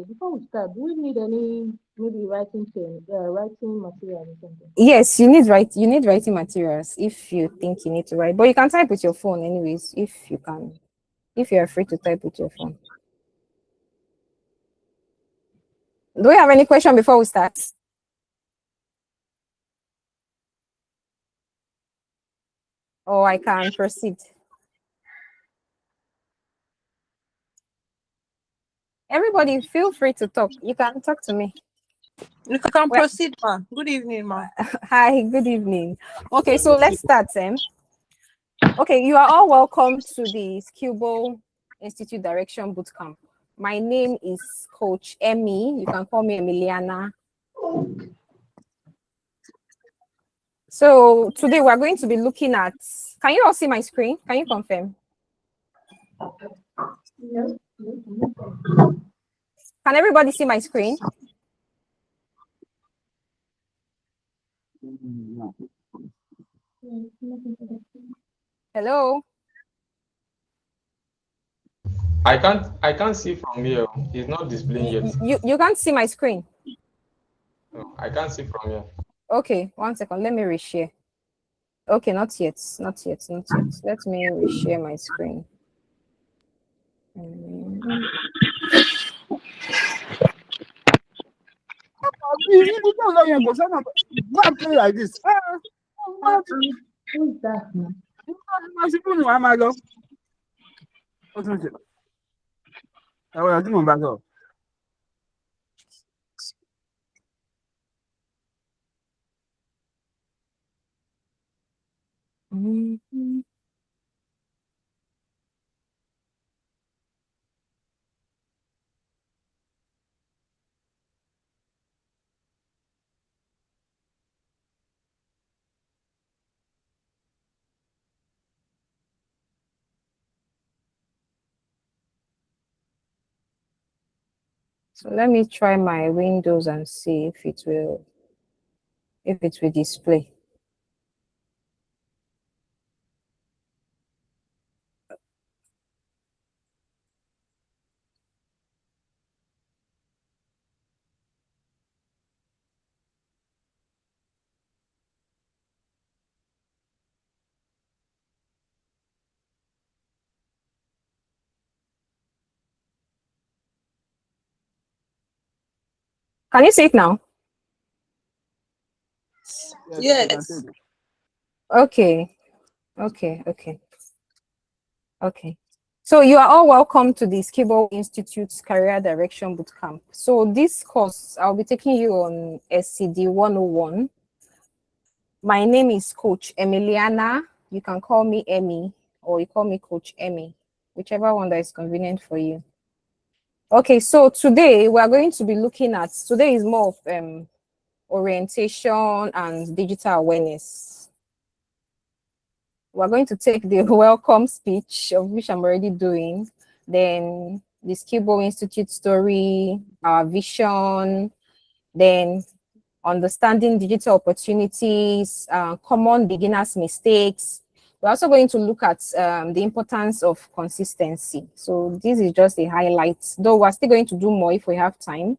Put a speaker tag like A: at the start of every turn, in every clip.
A: Before we start, do we need any maybe writing material or something?
B: Yes, you need writing materials if you think you need to write, but you can type with your phone anyways if you can, if you are free to type with your phone. Do we have any question before we start? Or I can proceed. Everybody, feel free to talk. You can talk to me.
C: You can proceed, ma. Good evening, ma.
B: Hi, good evening. Okay, so let's start, Okay, you are all welcome to the SkillBow Institute Direction Bootcamp. My name is Coach Emmy. You can call me Emiliana. So today we're going to be looking at, can you all see my screen? Can you confirm?
A: No.
B: Can everybody see my screen? Hello?
D: I can't see from here. It's not displaying yet.
B: You can't see my screen?
D: No, I can't see from here.
B: Okay, 1 second. Let me reshare. Okay, not yet. Let me reshare my screen.
E: Like this.
A: Who is that now?
B: So let me try my Windows and see if it will display. Can you see it now?
C: Yes.
B: Okay. So you are all welcome to the SkillBow Institute's Career Direction Bootcamp. So this course, I'll be taking you on SCD101. My name is Coach Emiliana. You can call me Emmy, or you call me Coach Emmy, whichever one that is convenient for you. Okay, so today we are going to be looking at, today is more of orientation and digital awareness. We're going to take the welcome speech, of which I'm already doing, then the SkillBow Institute story, our vision, then understanding digital opportunities, common beginners' mistakes. We're also going to look at the importance of consistency. So this is just a highlight, though we're still going to do more if we have time.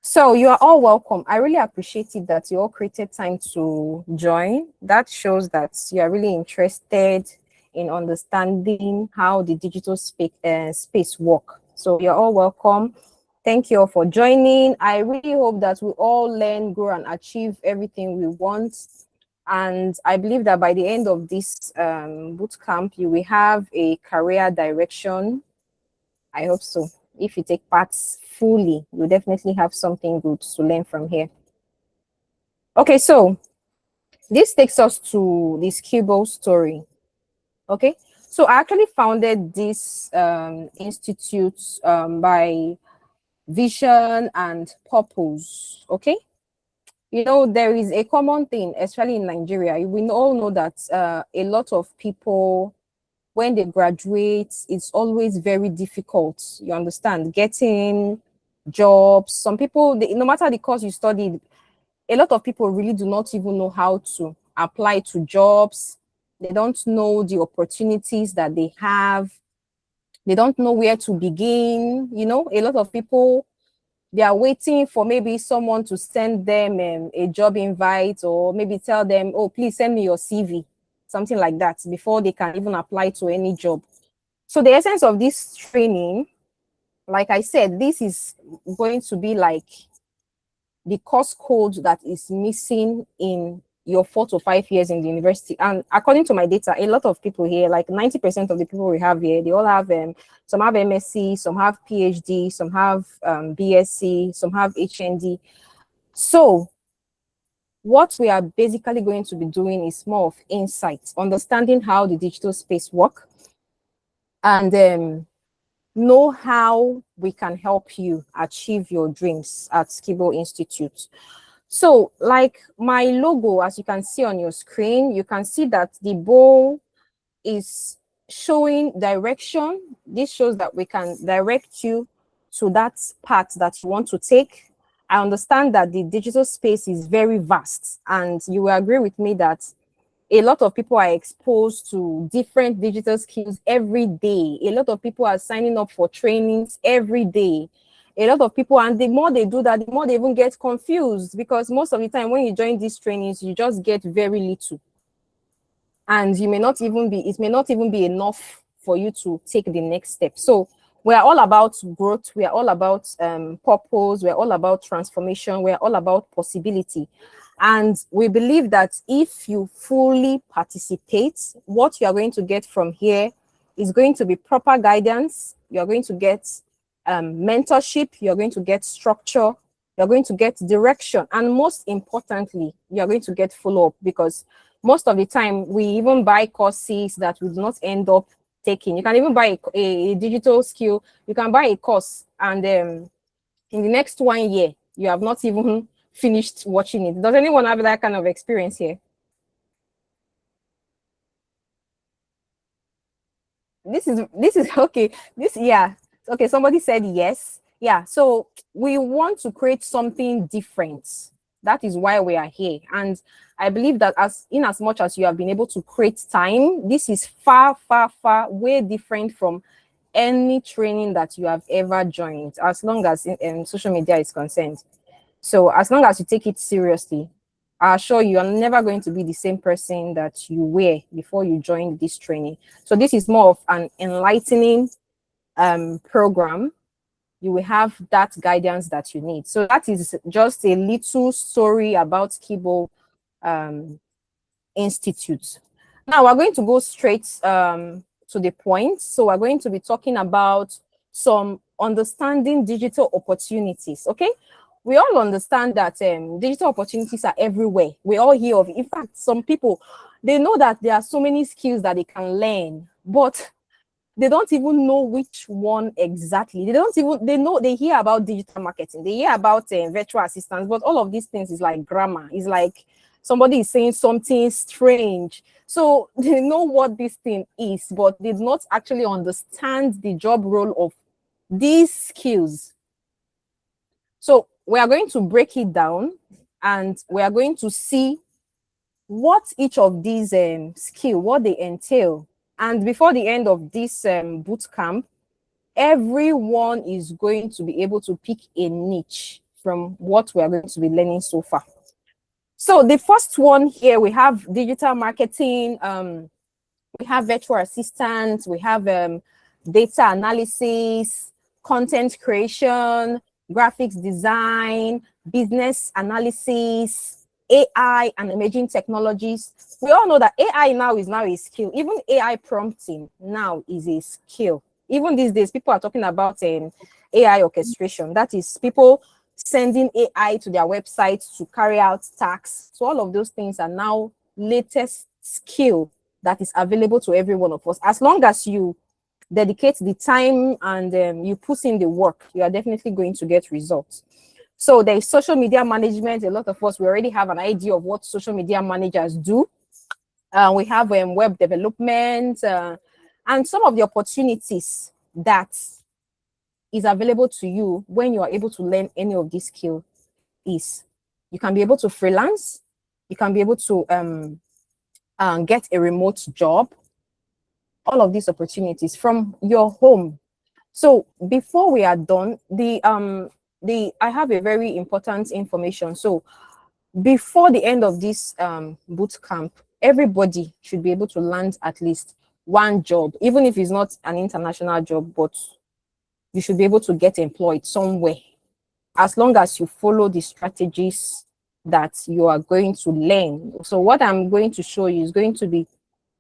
B: So you are all welcome. I really appreciate it that you all created time to join. That shows that you are really interested in understanding how the digital space work. So you're all welcome. Thank you all for joining. I really hope that we all learn, grow, and achieve everything we want. And I believe that by the end of this bootcamp, you will have a career direction. I hope so. If you take parts fully, you'll definitely have something good to learn from here. Okay, so this takes us to the SkillBow story. Okay, so I actually founded this institute by vision and purpose. Okay, you know, there is a common thing, especially in Nigeria. We all know that a lot of people, when they graduate, it's always very difficult, you understand, getting jobs. Some people, no matter the course you studied, a lot of people really do not even know how to apply to jobs. They don't know the opportunities that they have. They don't know where to begin. You know, a lot of people, they are waiting for maybe someone to send them a job invite, or maybe tell them, oh, please send me your CV, something like that, before they can even apply to any job. So the essence of this training, like I said, this is going to be like the course code that is missing in your 4 to 5 years in the university. And according to my data, a lot of people here, like 90% of the people we have here, they all have some have MSc, some have PhD, some have BSc, some have HND. So what we are basically going to be doing is more of insights, understanding how the digital space works, and know how we can help you achieve your dreams at SkillBow Institute. So like my logo, as you can see on your screen, you can see that the bow is showing direction. This shows that we can direct you to that path that you want to take. I understand that the digital space is very vast, and you will agree with me that a lot of people are exposed to different digital skills every day. A lot of people are signing up for trainings every day. A lot of people, and the more they do that, the more they even get confused, because most of the time when you join these trainings, you just get very little. And you may not even be, it may not even be enough for you to take the next step. So we are all about growth. We are all about purpose. We're all about transformation. We're all about possibility. And we believe that if you fully participate, what you are going to get from here is going to be proper guidance. You're going to get mentorship. You're going to get structure. You're going to get direction. And most importantly, you're going to get follow-up, because most of the time we even buy courses that we do not end up taking. You can even buy a digital skill. You can buy a course, and in the next 1 year, you have not even finished watching it. Does anyone have that kind of experience here? This is okay. Okay, somebody said yes. Yeah, so we want to create something different. That is why we are here. And I believe that in as much as you have been able to create time, this is far, far, far way different from any training that you have ever joined, as long as social media is concerned. So as long as you take it seriously, I assure you, you're never going to be the same person that you were before you joined this training. So this is more of an enlightening program. You will have that guidance that you need. So that is just a little story about SkillBow Institute. Now we're going to go straight to the point. So we're going to be talking about some understanding digital opportunities. Okay, we all understand that digital opportunities are everywhere. We all hear of it. In fact, some people, they know that there are so many skills that they can learn, but they don't even know which one exactly. They hear about digital marketing, they hear about virtual assistants, but all of these things is like grammar. It's like somebody is saying something strange. So they know what this thing is, but they do not actually understand the job role of these skills. So we are going to break it down, and we are going to see what each of these skills, what they entail. And before the end of this boot camp, everyone is going to be able to pick a niche from what we are going to be learning so far. So the first one here, we have digital marketing, we have virtual assistants, we have data analysis, content creation, graphics design, business analysis, AI and emerging technologies. We all know that AI now is a skill. Even AI prompting now is a skill. Even these days, people are talking about AI orchestration. That is people sending AI to their website to carry out tasks. So all of those things are now latest skill that is available to every one of us. As long as you dedicate the time and you put in the work, you are definitely going to get results. So there is social media management. A lot of us, we already have an idea of what social media managers do. We have web development and some of the opportunities that is available to you when you are able to learn any of these skills is you can be able to freelance, you can be able to get a remote job. All of these opportunities from your home, So before we are done, I have a very important information. So before the end of this boot camp, everybody should be able to land at least one job, even if it's not an international job, but you should be able to get employed somewhere, as long as you follow the strategies that you are going to learn. So what I'm going to show you is going to be,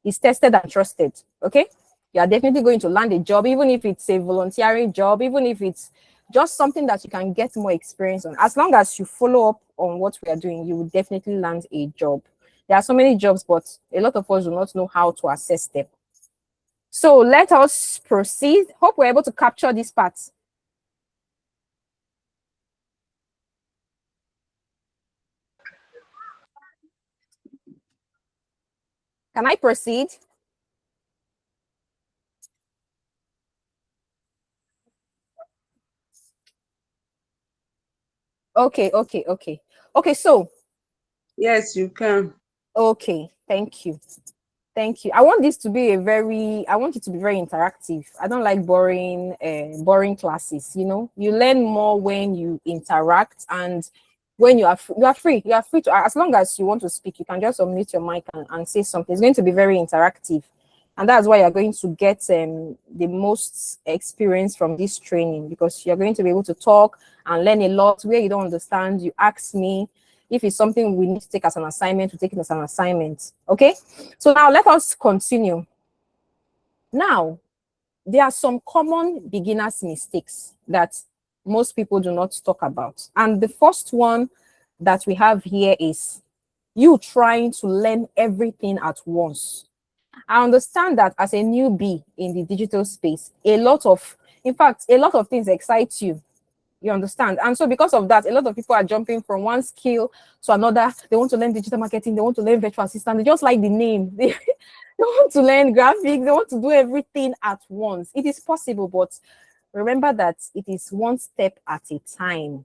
B: is tested and trusted. Okay, you are definitely going to land a job, even if it's a volunteering job, even if it's just something that you can get more experience on. As long as you follow up on what we are doing, you will definitely land a job. There are so many jobs, but a lot of us do not know how to assess them. So let us proceed. Hope we're able to capture this part. Can I proceed? Okay. Okay, so.
C: Yes, you can.
B: Okay, thank you. Thank you. I want this to be I want it to be very interactive. I don't like boring classes, you know. You learn more when you interact, and when you are free to, as long as you want to speak, you can just unmute your mic and say something. It's going to be very interactive. And that's why you're going to get the most experience from this training, because you're going to be able to talk and learn a lot. Where you don't understand, you ask me. If it's something we need to take as an assignment, we take it as an assignment. Okay, so now let us continue. Now, there are some common beginners' mistakes that most people do not talk about. And the first one that we have here is you trying to learn everything at once. I understand that as a newbie in the digital space, in fact, a lot of things excite you. You understand? And so because of that, a lot of people are jumping from one skill to another. They want to learn digital marketing. They want to learn virtual assistant. They just like the name. They want to learn graphics. They want to do everything at once. It is possible, but remember that it is one step at a time.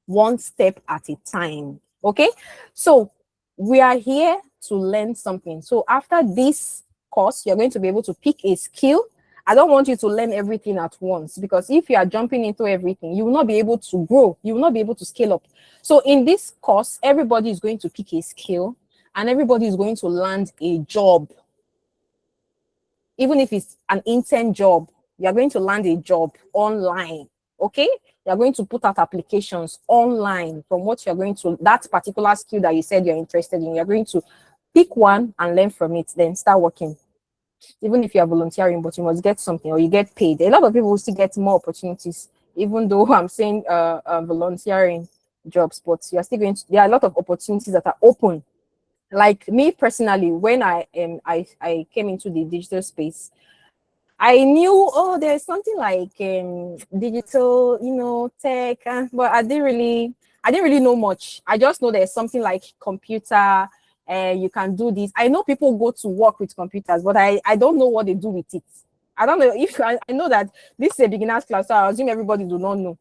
B: One step at a time. Okay? So we are here to learn something. So after this course, you're going to be able to pick a skill. I don't want you to learn everything at once, because if you are jumping into everything, you will not be able to grow. You will not be able to scale up. So in this course, everybody is going to pick a skill and everybody is going to land a job. Even if it's an intern job, you're going to land a job online. Okay? You're going to put out applications online from what you're going to, that particular skill that you said you're interested in. You're going to pick one and learn from it, then start working. Even if you are volunteering, but you must get something or you get paid. A lot of people will still get more opportunities, even though I'm saying volunteering jobs, but you're still going to, there are a lot of opportunities that are open. Like me personally, when I came into the digital space, I knew, oh, there's something like digital, you know, tech, but I didn't really know much. I just know there's something like computer, you can do this. I know people go to work with computers, but I don't know what they do with it. I don't know if I know that this is a beginner's class, so I assume everybody do not know.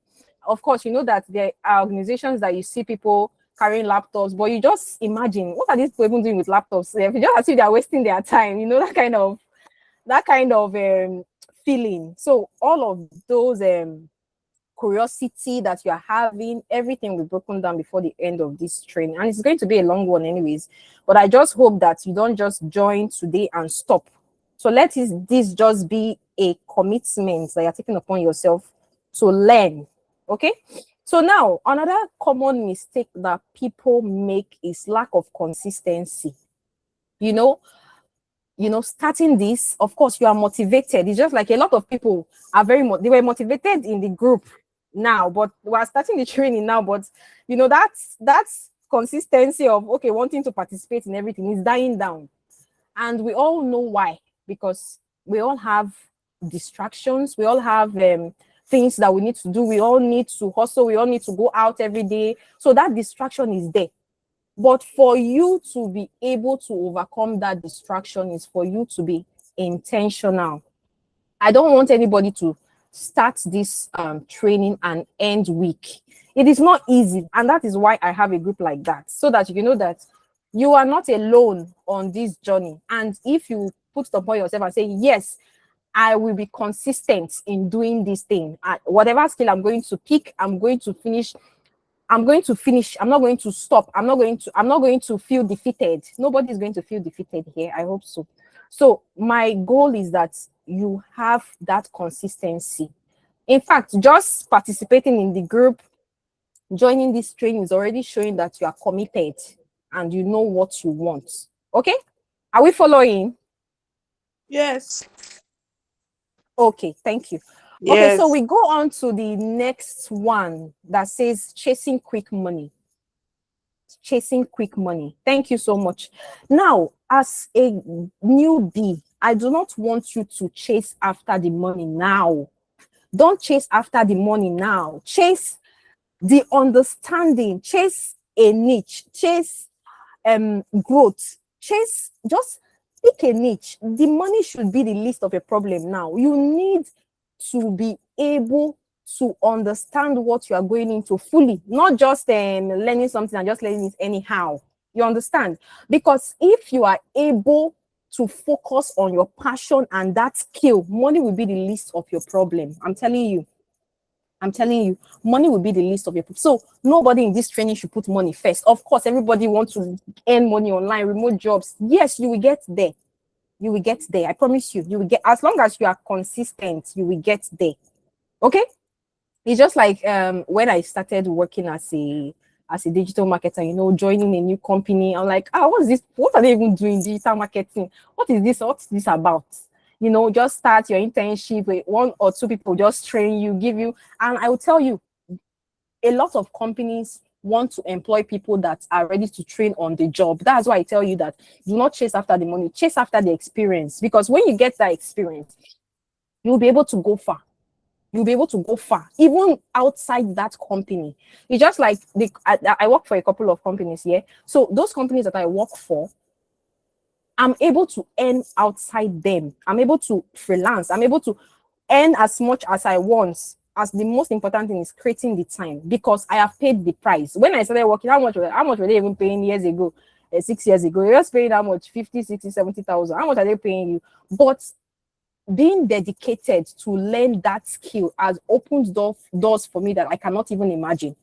B: Of course, you know that there are organizations that you see people carrying laptops, but you just imagine, what are these people even doing with laptops? You just as if they're wasting their time, you know, that kind of feeling. So all of those curiosity that you are having, everything will be broken down before the end of this training, and it's going to be a long one anyways, but I just hope that you don't just join today and stop. So let this just be a commitment that you're taking upon yourself to learn. Okay, so now another common mistake that people make is lack of consistency. You know, starting this, of course, you are motivated. It's just like a lot of people are they were motivated in the group now, but we are starting the training now. But you know, that's consistency of, okay, wanting to participate in everything is dying down. And we all know why, because we all have distractions. We all have things that we need to do. We all need to hustle. We all need to go out every day. So that distraction is there. But for you to be able to overcome that distraction is for you to be intentional. I don't want anybody to start this training and end weak. It is not easy. And that is why I have a group like that, so that you know that you are not alone on this journey. And if you put it upon yourself and say, yes, I will be consistent in doing this thing. Whatever skill I'm going to pick, I'm going to finish. I'm going to finish. I'm not going to stop. I'm not going to feel defeated. Nobody's going to feel defeated here. I hope so. So my goal is that you have that consistency. In fact, just participating in the group, joining this training is already showing that you are committed and you know what you want. Okay? Are we following?
C: Yes.
B: Okay, thank you. Okay, so we go on to the next one that says chasing quick money. Chasing quick money. Thank you so much. Now, as a newbie, I do not want you to chase after the money now. Don't chase after the money now. Chase the understanding, chase a niche, chase growth, chase, just pick a niche. The money should be the least of your problem now. You need to be able to understand what you are going into fully, not just learning something and just learning it anyhow. You understand? Because if you are able to focus on your passion and that skill, money will be the least of your problem. I'm telling you, money will be the least of your problem. So nobody in this training should put money first. Of course, everybody wants to earn money online, remote jobs. Yes, you will get there. You will get there. I promise you. You will get, as long as you are consistent, you will get there. Okay? It's just like when I started working as a digital marketer, you know, joining a new company. I'm like, what is this? What are they even doing digital marketing? What is this? What's this about? You know, just start your internship with 1 or 2 people, just train you, give you. And I will tell you, a lot of companies want to employ people that are ready to train on the job. That's why I tell you that do not chase after the money, chase after the experience. Because when you get that experience, you'll be able to go far. You'll be able to go far, even outside that company. It's just like I work for a couple of companies here. So those companies that I work for, I'm able to earn outside them. I'm able to freelance. I'm able to earn as much as I want. As the most important thing is creating the time, because I have paid the price. When I started working, how much were they even paying years ago? 6 years ago, you're just paying how much? 50, 60, 70,000. How much are they paying you? But being dedicated to learn that skill has opened doors for me that I cannot even imagine,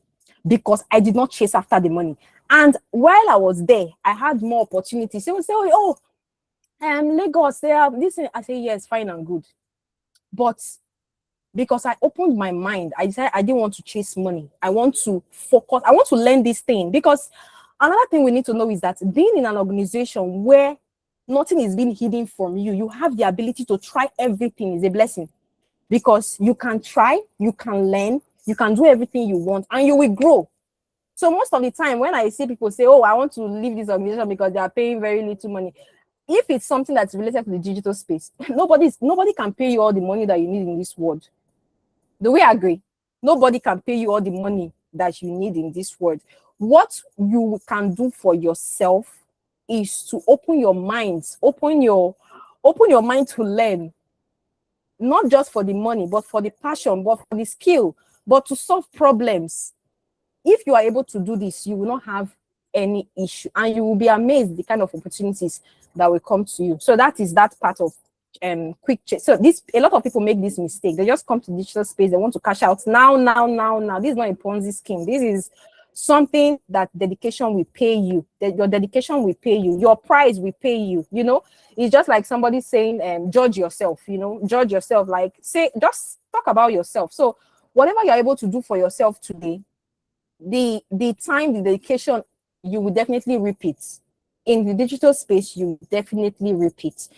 B: because I did not chase after the money. And while I was there, I had more opportunities. They would say, Lagos, they have this. I say, yes, fine and good. But because I opened my mind, I decided I didn't want to chase money. I want to focus. I want to learn this thing. Because another thing we need to know is that being in an organization where nothing is being hidden from you, you have the ability to try everything is a blessing. Because you can try, you can learn, you can do everything you want, and you will grow. So most of the time when I see people say, I want to leave this organization because they are paying very little money, if it's something that's related to the digital space, nobody can pay you all the money that you need in this world. Do we agree? Nobody can pay you all the money that you need in this world. What you can do for yourself is to open your mind, open your mind to learn, not just for the money, but for the passion, but for the skill, but to solve problems. If you are able to do this, you will not have any issue, and you will be amazed the kind of opportunities that will come to you. So that is that part of quick chase. So a lot of people make this mistake. They just come to digital space, they want to cash out now. This is not a Ponzi scheme. This is something that dedication will pay you. Your dedication will pay you. Your price will pay you. You know, it's just like somebody saying, judge yourself. You know, judge yourself. Like, say, just talk about yourself. So whatever you're able to do for yourself today, the time, the dedication, you will definitely repeat. In the digital space, you definitely repeat.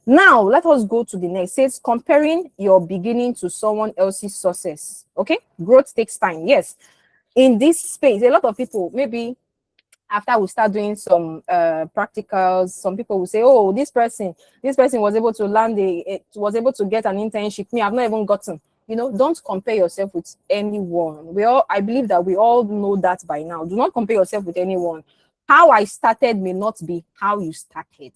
B: Now, let us go to the next. It says comparing your beginning to someone else's success. Okay, growth takes time. Yes, in this space, a lot of people, maybe after we start doing some practicals, some people will say, this person was able to was able to get an internship. Me, I've not even gotten. You know, don't compare yourself with anyone. I believe that we all know that by now. Do not compare yourself with anyone. How I started may not be how you started.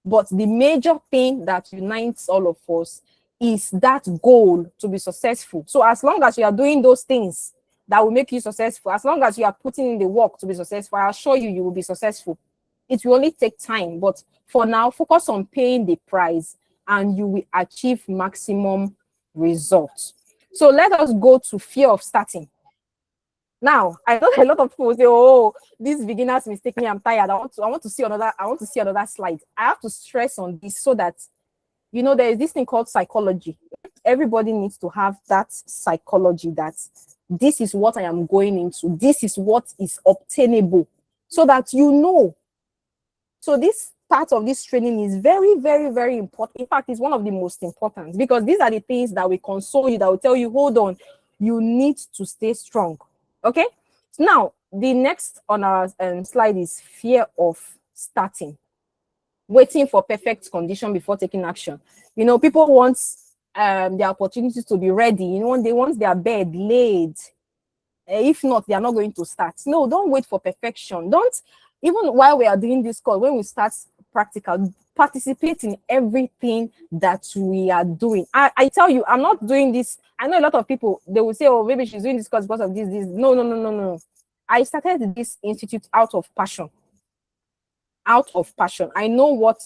B: But the major thing that unites all of us is that goal to be successful. So as long as you are doing those things that will make you successful, as long as you are putting in the work to be successful, I assure you, you will be successful. It will only take time. But for now, focus on paying the price and you will achieve maximum results. So let us go to fear of starting. Now, I know a lot of people say, "Oh, this beginner's mistake me. I'm tired. I want to see another slide." I have to stress on this so that there is this thing called psychology. Everybody needs to have that psychology that this is what I am going into. This is what is obtainable, so that So this part of this training is very, very, very important. In fact, it's one of the most important, because these are the things that will console you, that will tell you, hold on, you need to stay strong. Okay. Now, the next on our slide is fear of starting, waiting for perfect condition before taking action. People want the opportunities to be ready. They want their bed laid. If not, they are not going to start. No, don't wait for perfection. Don't, even while we are doing this call, when we start practical, participate in everything that we are doing. I tell you, I'm not doing this. I know a lot of people, they will say, oh, maybe she's doing this because of this. No. I started this institute out of passion. Out of passion. I know what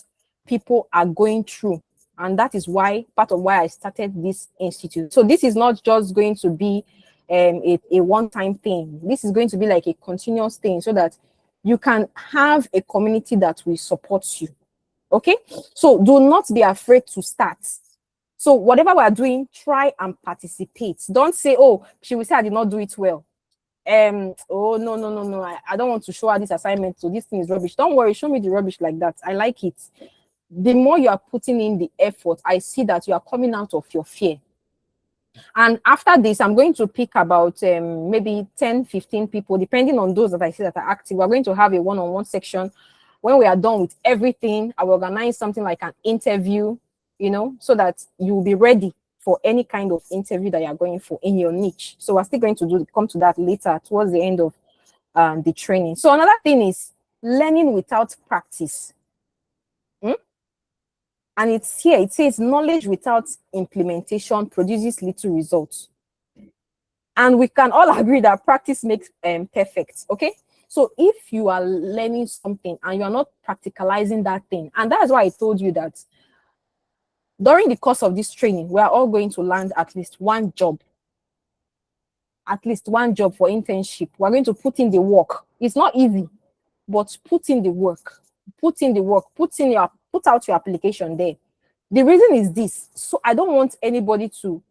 B: people are going through, and that is part of why I started this institute. So this is not just going to be a one-time thing. This is going to be like a continuous thing, so that you can have a community that will support you. Okay, so do not be afraid to start. So whatever we are doing, try and participate. Don't say, oh, she will say I did not do it well. Oh, no, I don't want to show her this assignment, so this thing is rubbish. Don't worry, show me the rubbish like that. I like it. The more you are putting in the effort, I see that you are coming out of your fear. And after this, I'm going to pick about maybe 10, 15 people, depending on those that I see that are active. We're going to have a one-on-one section. When we are done with everything, I will organize something like an interview, so that you will be ready for any kind of interview that you're going for in your niche. So we're still going to come to that later towards the end of the training. So another thing is learning without practice. And it's here, it says knowledge without implementation produces little results. And we can all agree that practice makes perfect, okay? So if you are learning something and you are not practicalizing that thing, and that's why I told you that during the course of this training, we are all going to land at least one job for internship. We're going to put in the work. It's not easy, but put in the work. Put out your application there. The reason is this. So I don't want anybody to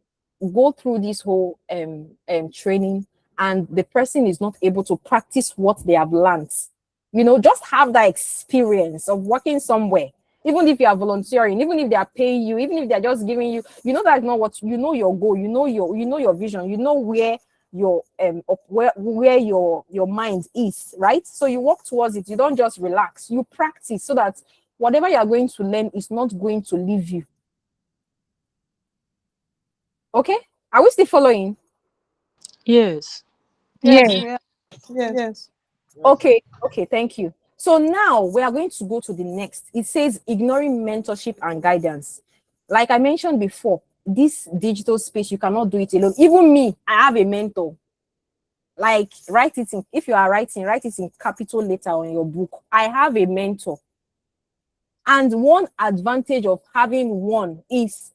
B: go through this whole training and the person is not able to practice what they have learned. Just have that experience of working somewhere. Even if you are volunteering, even if they are paying you, even if they are just giving you, that's not what your goal, your vision, where your where your mind is, right? So you work towards it. You don't just relax. You practice so that whatever you are going to learn is not going to leave you. Okay? Are we still following?
F: Yes.
E: Yes.
B: Okay, thank you. So now we are going to go to the next. It says ignoring mentorship and guidance. Like I mentioned before, this digital space, you cannot do it alone. Even me, I have a mentor. Like, if you are writing, write it in capital letter on your book. I have a mentor. And one advantage of having one is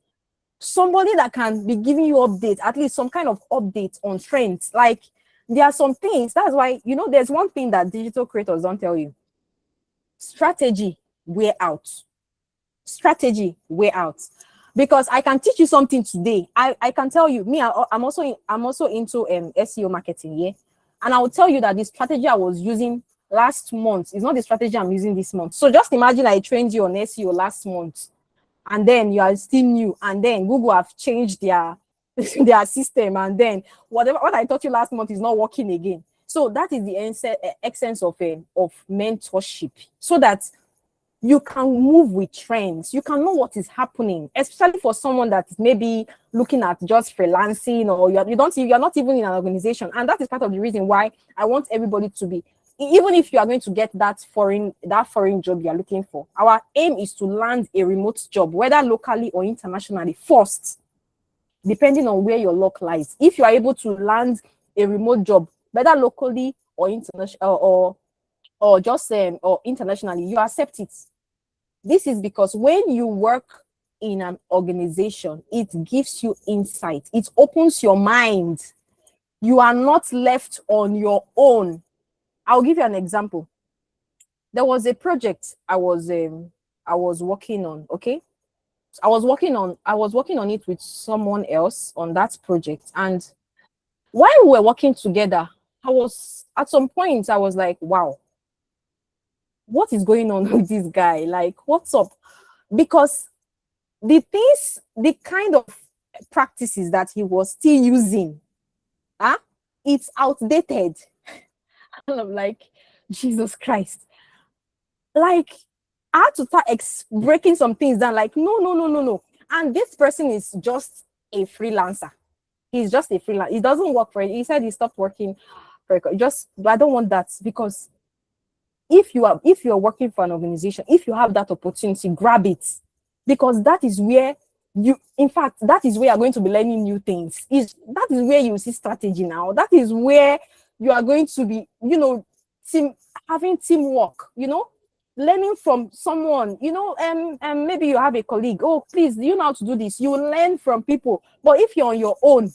B: somebody that can be giving you updates, at least some kind of updates on trends. Like, there are some things, that's why, there's one thing that digital creators don't tell you. Strategy, way out. Strategy, way out. Because I can teach you something today. I can tell you, I'm also into SEO marketing, yeah? And I will tell you that the strategy I was using last month is not the strategy I'm using this month. So just imagine I trained you on SEO last month, and then you are still new, and then Google have changed their system, and then what I taught you last month is not working again. So that is the essence of mentorship, so that you can move with trends. You can know what is happening, especially for someone that is maybe looking at just freelancing, or you're not even in an organization. And that is part of the reason why I want everybody to be, even if you are going to get that foreign job you are looking for, our aim is to land a remote job, whether locally or internationally first, depending on where your luck lies. If you are able to land a remote job, whether locally or international or internationally, you accept it. This is because when you work in an organization, it gives you insight. It opens your mind. You are not left on your own. I'll give you an example. There was a project I was working on, okay? I was working on it with someone else on that project. And while we were working together, at some point I was like, wow, what is going on with this guy? Like, what's up? Because the kind of practices that he was still using, it's outdated. And I'm like, Jesus Christ. Like, I had to start breaking some things down, like, no. And this person is just a freelancer. He's just a freelancer. He doesn't work for it. He said he stopped working for it. But I don't want that, because if you are working for an organization, if you have that opportunity, grab it, because that is where you're going to be learning new things. That is where you see strategy now. That is where you are going to be, having teamwork, learning from someone, maybe you have a colleague. Oh, please, do you know how to do this? You learn from people. But if you're on your own,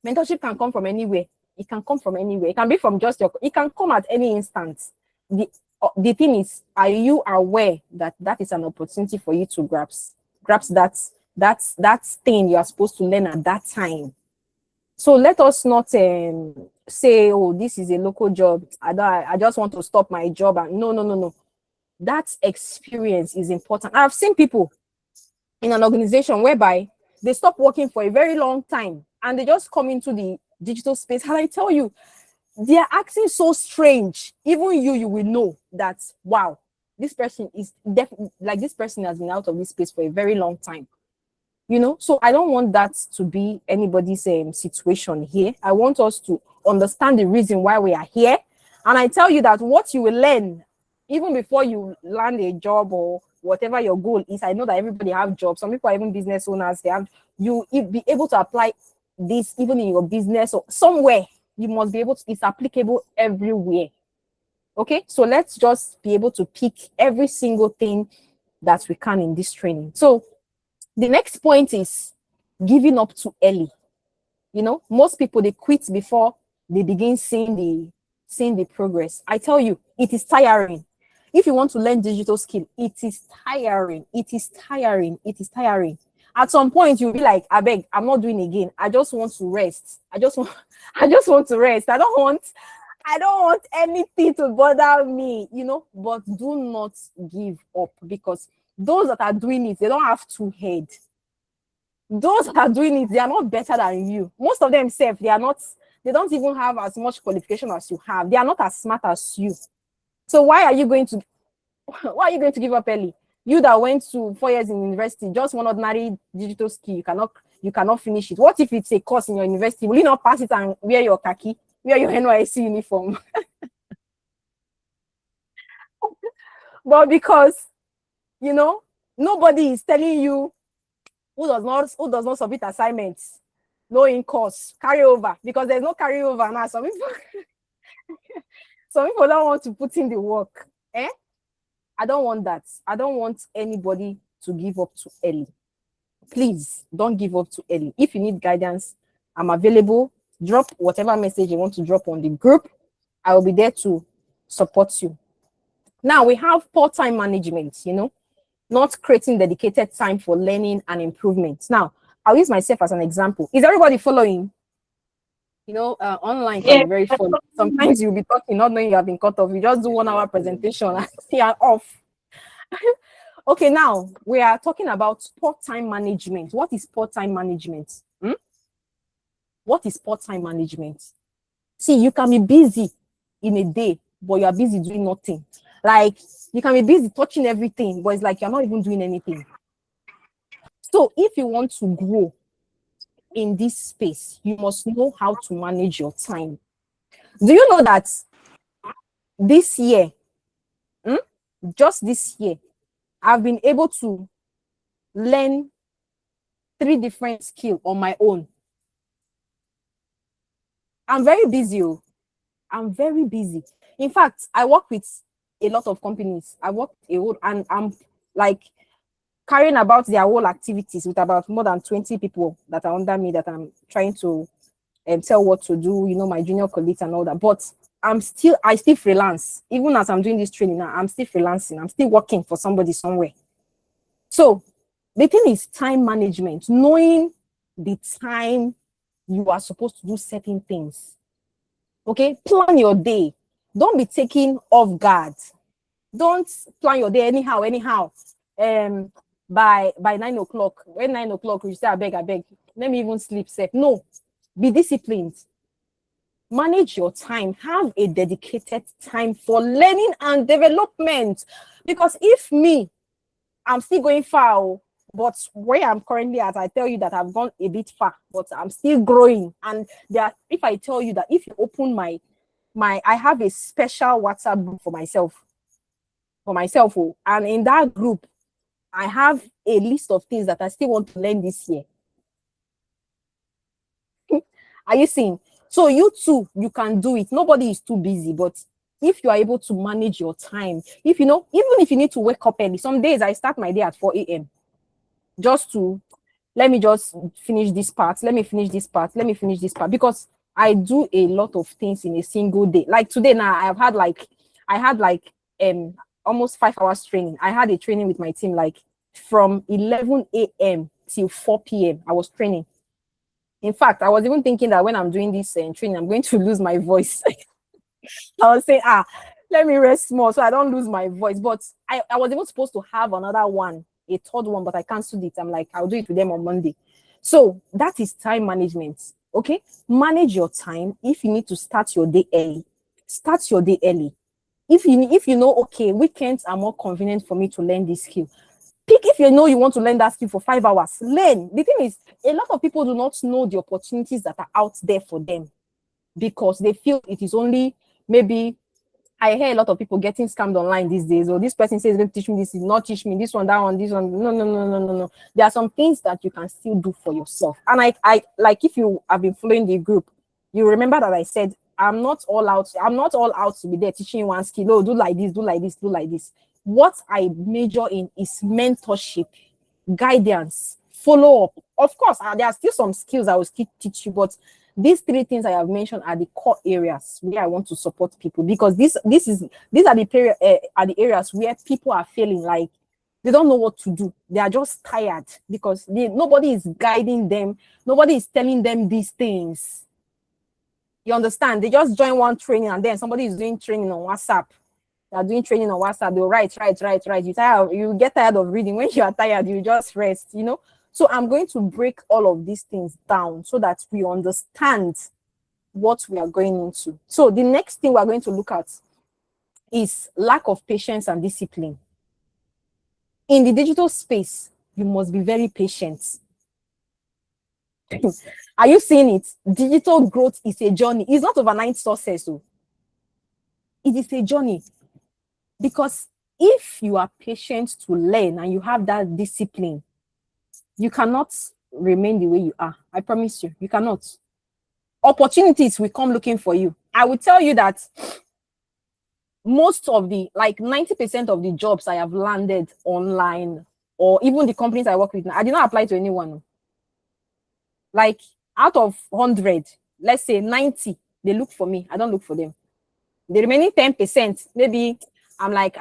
B: mentorship can come from anywhere. It can come from anywhere. It can be from it can come at any instance. The thing is, are you aware that is an opportunity for you to grasp that thing you are supposed to learn at that time? So let us not say, oh, this is a local job. I just want to stop my job. And no. That experience is important. I've seen people in an organization whereby they stop working for a very long time and they just come into the digital space. And I tell you, they are acting so strange. Even you will know that, wow, this person is definitely, like, this person has been out of this space for a very long time. So I don't want that to be anybody's situation here. I want us to understand the reason why we are here. And I tell you that what you will learn, even before you land a job or whatever your goal is, I know that everybody have jobs. Some people are even business owners. You be able to apply this even in your business or somewhere. You must be able to, it's applicable everywhere. Okay, so let's just be able to pick every single thing that we can in this training. So the next point is giving up too early. Most people, they quit before they begin seeing the progress. I tell you, it is tiring. If you want to learn digital skill, it is tiring. It is tiring. It is tiring. At some point, you'll be like, I beg, I'm not doing again. I just want to rest. I just want to rest. I don't want anything to bother me, but do not give up, because those that are doing it, they don't have two heads. Those that are doing it, they are not better than you. Most of them they don't even have as much qualification as you have. They are not as smart as you. So why are you going to give up early? You that went to 4 years in university, just one ordinary digital skill, you cannot finish it. What if it's a course in your university? Will you not pass it and wear your khaki, wear your NYSC uniform? But because, nobody is telling you who does not submit assignments, no in course, carry over, because there's no carry over now. Some people don't want to put in the work. I don't want that. I don't want anybody to give up too early. Please don't give up too early. If you need guidance, I'm available. Drop whatever message you want to drop on the group. I will be there to support you. Now we have poor time management, not creating dedicated time for learning and improvement. Now, I'll use myself as an example. Is everybody following? Online can be very fun. Sometimes you'll be talking, not knowing you have been cut off. You just do 1 hour presentation and you are off. Okay, now we are talking about poor time management. What is poor time management? What is poor time management? See, you can be busy in a day, but you are busy doing nothing. Like, you can be busy touching everything, but it's like you're not even doing anything. So if you want to grow in this space, you must know how to manage your time. Do you know that this year, just this year, I've been able to learn 3 different skills on my own? I'm very busy. I'm very busy. In fact, I work with a lot of companies. I work and I'm like carrying about their whole activities with about more than 20 people that are under me that I'm trying to tell what to do, you know, my junior colleagues and all that. But I still freelance. Even as I'm doing this training now, I'm still freelancing. I'm still working for somebody somewhere. So the thing is time management, knowing the time you are supposed to do certain things. Okay, plan your day. Don't be taken off guard. Don't plan your day anyhow. By 9 o'clock, when 9 o'clock you say, I beg, let me even sleep safe. No, be disciplined. Manage your time. Have a dedicated time for learning and development. Because if I'm still going far, but where I'm currently at, I tell you that I've gone a bit far, but I'm still growing. And if I tell you that if you open I have a special WhatsApp group for myself, and in that group, I have a list of things that I still want to learn this year. Are you seeing? So you too, you can do it. Nobody is too busy, but if you are able to manage your time, if you know, even if you need to wake up early, some days I start my day at 4 a.m. just to let me just finish this part, let me finish this part, because I do a lot of things in a single day. Like today now, I had like almost 5 hours training. I had a training with my team like from 11 a.m. till 4 p.m. I was training. In fact, I was even thinking that when I'm doing this training, I'm going to lose my voice. I was saying, let me rest more so I don't lose my voice. But I was even supposed to have another one, a third one, but I canceled it. I'm like, I'll do it with them on Monday. So that is time management. Okay, manage your time. If you need to start your day early, start your day early. If you know, okay, weekends are more convenient for me to learn this skill. If you know you want to learn that skill for 5 hours, learn. The thing is, a lot of people do not know the opportunities that are out there for them because they feel it is only maybe. I hear a lot of people getting scammed online these days. Or this person says, "Don't teach me this, is not teach me this one, that one, this one." No. There are some things that you can still do for yourself. And I like if you have been following the group, you remember that I said I'm not all out to be there teaching you one skill. Oh, do like this, do like this, do like this. What I major in is mentorship, guidance, follow up. Of course, there are still some skills I will still teach you, but these 3 things I have mentioned are the core areas where I want to support people, because these are the areas where people are feeling like they don't know what to do. They are just tired because nobody is guiding them. Nobody is telling them these things. You understand? They just join one training and then somebody is doing training on WhatsApp. They are doing training on WhatsApp. They'll write. You get tired of reading. When you are tired, you just rest, you know? So I'm going to break all of these things down so that we understand what we are going into. So the next thing we're going to look at is lack of patience and discipline. In the digital space, you must be very patient. Are you seeing it? Digital growth is a journey. It's not overnight success. So it is a journey. Because if you are patient to learn and you have that discipline, you cannot remain the way you are. I promise you, you cannot. Opportunities will come looking for you. I will tell you that most of like 90% of the jobs I have landed online, or even the companies I work with, I did not apply to anyone. Like out of 100, let's say 90, they look for me. I don't look for them. The remaining 10%, maybe I'm like,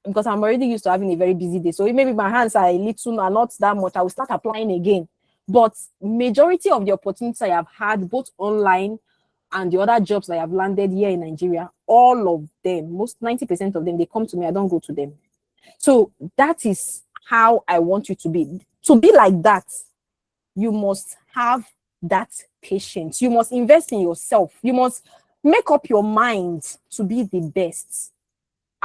B: because I'm already used to having a very busy day. So maybe my hands are a little, are not that much. I will start applying again. But majority of the opportunities I have had, both online and the other jobs I have landed here in Nigeria, all of them, most 90% of them, they come to me. I don't go to them. So that is how I want you to be. To be like that, you must have that patience. You must invest in yourself. You must make up your mind to be the best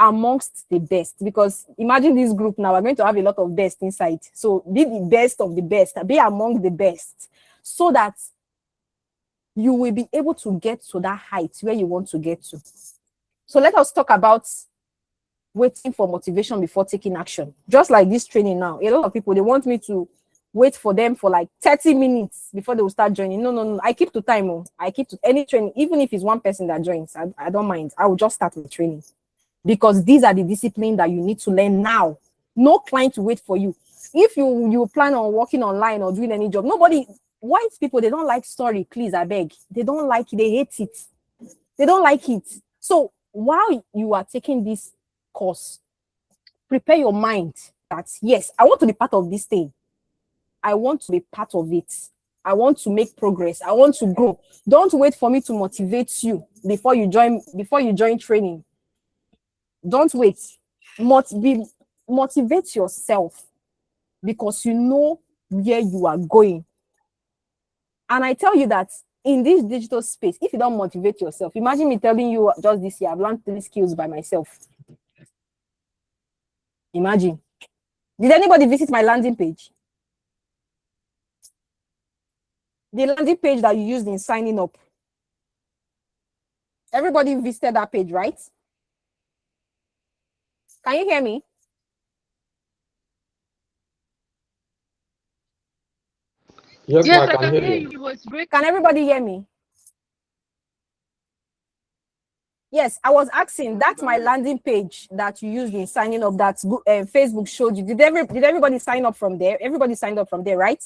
B: amongst the best, because imagine this group now, we're going to have a lot of best inside. So be the best of the best, be among the best, so that you will be able to get to that height where you want to get to. So let us talk about waiting for motivation before taking action. Just like this training now, a lot of people, they want me to wait for them for like 30 minutes before they will start joining. No. I keep to time. I keep to any training, even if it's one person that joins, I don't mind. I will just start with training. Because these are the disciplines that you need to learn now. No client to wait for you. if you plan on working online or doing any job, nobody, white people, they don't like story, please, I beg. They don't like it, they hate it. They don't like it. So while you are taking this course, prepare your mind that, yes, I want to be part of this thing. I want to be part of it. I want to make progress. I want to grow. Don't wait for me to motivate you before you join training. Don't wait. Motivate yourself because you know where you are going. And I tell you that in this digital space, if you don't motivate yourself, imagine me telling you just this year, I've learned 3 skills by myself. Imagine. Did anybody visit my landing page? The landing page that you used in signing up. Everybody visited that page, right? Can you hear me?
D: Yes,
F: Yes,
D: ma,
F: I
D: I
F: can
D: can
F: hear
D: hear
F: you.
D: you.
F: It's breaking.
B: Can everybody hear me? Yes, I was asking, that's my landing page that you used in signing up that Facebook showed you. Did everybody sign up from there? Everybody signed up from there, right?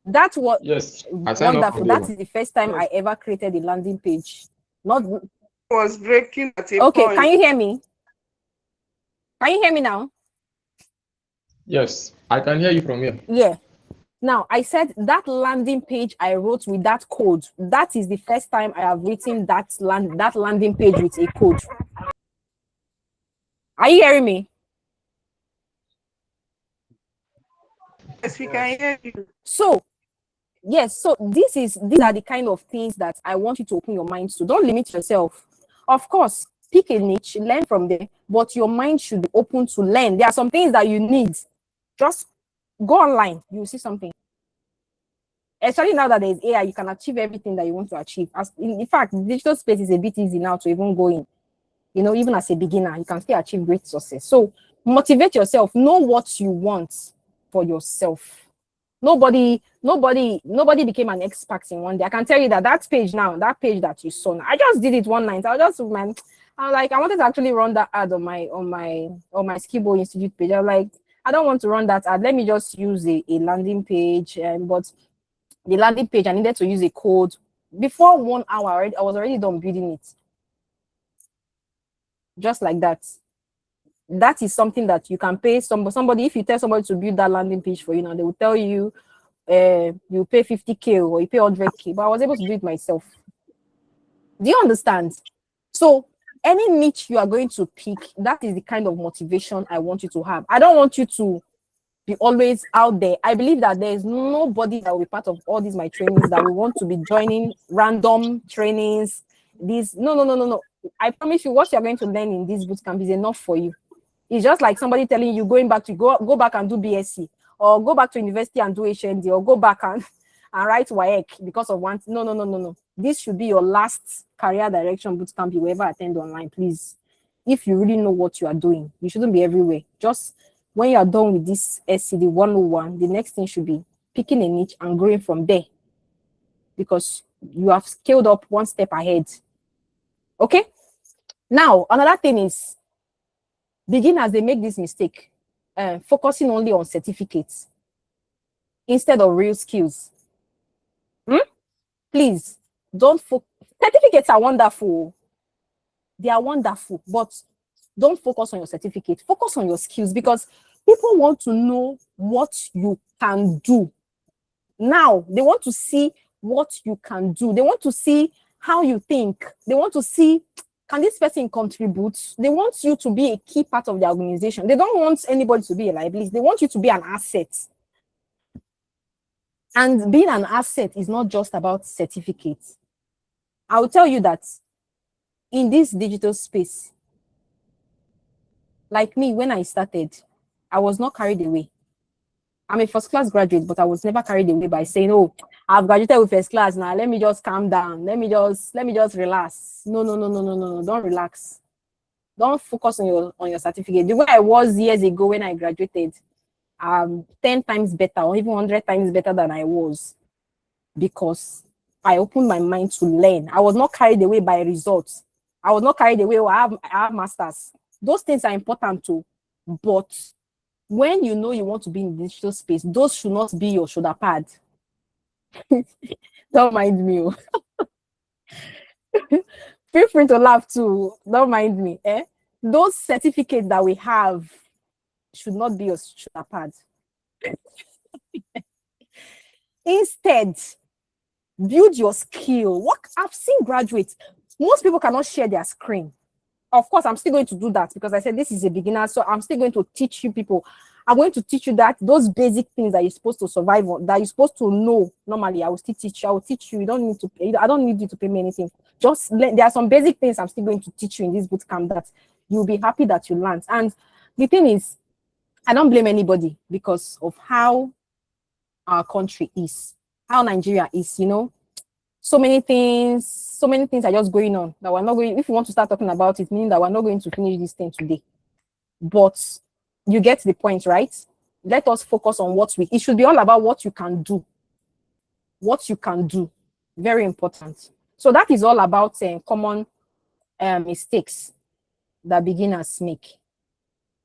B: That's what
D: Yes, I signed up
B: wonderful.
D: from there,
B: That
D: ma.
B: is the first time I ever created a landing page. Not
C: Was breaking at a
B: okay.
C: point.
B: Can you hear me? Can you hear me now?
D: Yes, I can hear you from here.
B: Yeah. Now, I said that landing page I wrote with that code, that is the first time I have written that landing page with a code. Are you hearing me?
C: Yes, we can hear you.
B: So, yes, so these are the kind of things that I want you to open your mind to. Don't limit yourself. Of course, pick a niche, learn from there, but your mind should be open to learn. There are some things that you need. Just go online, you will see something. Especially now that there is AI, you can achieve everything that you want to achieve. In fact, the digital space is a bit easy now to even go in. You know, even as a beginner, you can still achieve great success. So motivate yourself. Know what you want for yourself. Nobody became an expert in one day. I can tell you that page that you saw now, I just did it one night. I'm like, I wanted to actually run that ad on my SkillBow Institute page. I'm like, I don't want to run that ad. Let me just use a landing page. But the landing page, I needed to use a code. Before 1 hour, I was already done building it. Just like that. That is something that you can pay somebody. If you tell somebody to build that landing page for you now, they will tell you you pay 50K or you pay 100K, but I was able to do it myself. Do you understand? So any niche you are going to pick, that is the kind of motivation I want you to have. I don't want you to be always out there. I believe that there is nobody that will be part of all these my trainings that will want to be joining random trainings. No. I promise you, what you're going to learn in this bootcamp is enough for you. It's just like somebody telling you go back and do BSc, or go back to university and do HND, or go back and write WAEC because of one. No. This should be your last career direction bootcamp you ever attend online, please. If you really know what you are doing, you shouldn't be everywhere. Just when you are done with this SCD101, the next thing should be picking a niche and growing from there, because you have scaled up one step ahead. Okay? Now, another thing is, beginners, they make this mistake, focusing only on certificates instead of real skills. Please, don't focus. Certificates are wonderful. They are wonderful, but don't focus on your certificate. Focus on your skills, because people want to know what you can do. Now, they want to see what you can do. They want to see how you think. They want to see, can this person contribute? They want you to be a key part of the organization. They don't want anybody to be a liability. They want you to be an asset. And being an asset is not just about certificates. I will tell you that in this digital space, like me, when I started, I was not carried away. I'm a first class graduate, but I was never carried away by saying, oh, I've graduated with first class now, let me just calm down. Let me just relax. No. Don't relax. Don't focus on your certificate. The way I was years ago when I graduated, 10 times better, or even 100 times better than I was, because I opened my mind to learn. I was not carried away by results. I was not carried away. I have masters. Those things are important too, but when you know you want to be in the digital space, those should not be your shoulder pad. Don't mind me. Feel free to laugh too. Don't mind me. Those certificates that we have should not be your shoulder pad. Instead, build your skill. What I've seen graduates, most people cannot share their screen. Of course, I'm still going to do that because I said this is a beginner, so I'm still going to teach you people. I'm going to teach you that those basic things that you're supposed to survive on, that you're supposed to know. Normally, I will still teach you. I will teach you. You don't need to pay. I don't need you to pay me anything. Just there are some basic things I'm still going to teach you in this bootcamp that you'll be happy that you learned. And the thing is, I don't blame anybody because of how our country is, how Nigeria is. You know, so many things are just going on that we're not going. If we want to start talking about it, meaning that we're not going to finish this thing today. But you get the point, right? Let us focus on it should be all about what you can do. What you can do. Very important. So that is all about common mistakes that beginners make.